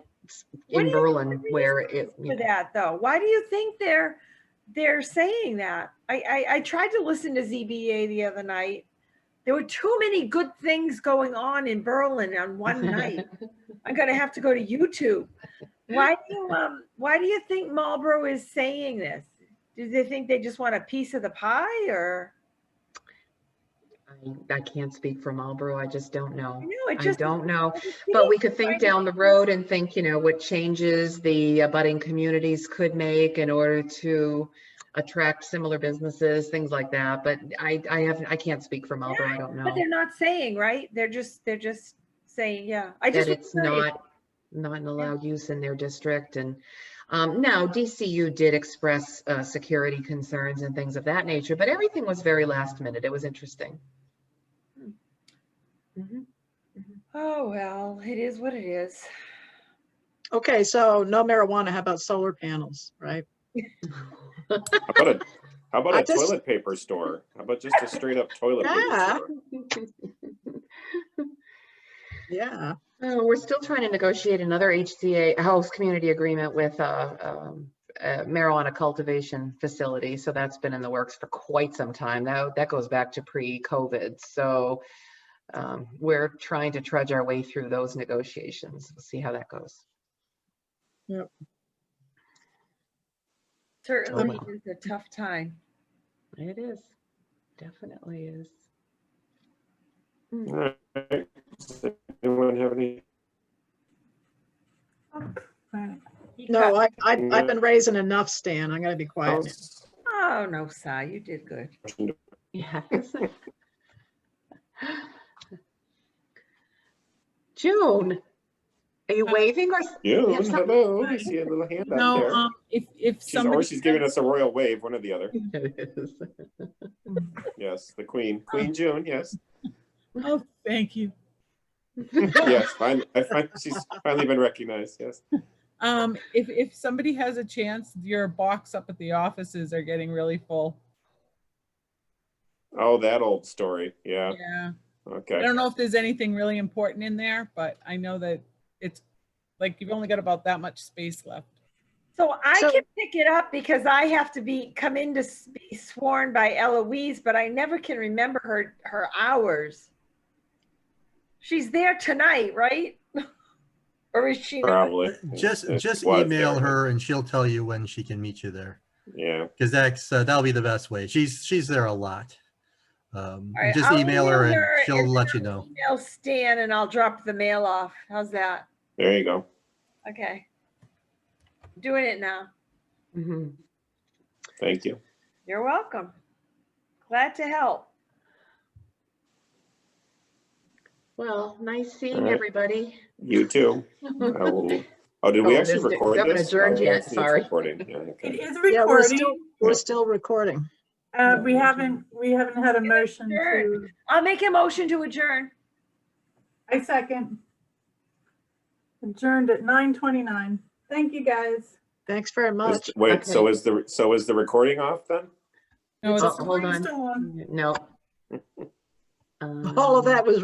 What do in you Berlin think the where reason it, is for that though? Why do you think they're saying that? I tried to listen to ZBA the other night. There were too many good things going on in Berlin on one night. I'm gonna have to go to YouTube. Why do you think Marlboro is saying this? Do they think they just want a piece of the pie, or? I can't speak for Marlboro. I just don't know. I know, it I just. don't know. the But we city could think trying to- down the road and think, you know, what changes the abutting communities could make in order to attract similar businesses, things like that. But I can't speak for Marlboro. I don't But know they're not saying, right? They're just saying, yeah. I just. that it's not an allowed use in their district. And now DCU did express security concerns and things of that nature, but everything was very last minute. It was interesting. Mhm. Oh, well, it is what it is. Okay, so no marijuana, how about solar panels, right? How about I a just- toilet paper store? How about just a straight up toilet Yeah. paper store? Yeah, We're still trying to negotiate another HCA host community agreement with a marijuana cultivation facility. So that's been in the works for quite some time. That goes back to pre-COVID. So we're trying to trudge our way through those negotiations. We'll see how that goes. Certainly well. is a tough time. It is. Definitely is. All right. Does anyone have any? Right. no, I've been raising enough, Stan. I'm gonna be quiet. now. Oh, no, Si, you did good. Yeah. June, are you waving or? June, Have some- hello. I see a little hand out No, there. if somebody. She's giving us a royal wave, one or the other. It is. Yes, the Queen. Queen June, yes. Oh, thank you. Yes, she's finally been recognized, yes. If somebody has a chance, your box up at the offices are getting really full. Oh, that old story. Yeah, Yeah. I okay. don't know if there's anything really important in there, but I know that it's like you've only got about that much space left. So I So- can pick it up because I have to come in to be sworn by Eloise, but I never can remember her hours. She's there tonight, right? Or is she not? Probably. Just Was email there. her and she'll tell you when she can meet you there. Yeah. Because that'll be the best way. She's there a lot. right, Just I'll email her email and her she'll and let you know. Email Stan and I'll drop the mail off. How's that? There you go. Okay. Doing it now. Mhm. Thank you. You're welcome. Glad to help. Well, nice seeing All right. everybody. You too. Oh, did we Oh, actually this- record we haven't this? adjourned Oh, yet, yes, it's sorry. recording. Yeah, It okay. is Yeah, recording. we're still recording. We haven't had a motion to, I'll make a motion to adjourn. I second. Adjourned at 9:29. Thank you, guys. Thanks very much. Wait, Okay. so is the recording off then? No, Oh, it's hold on. Still on. No. All of that was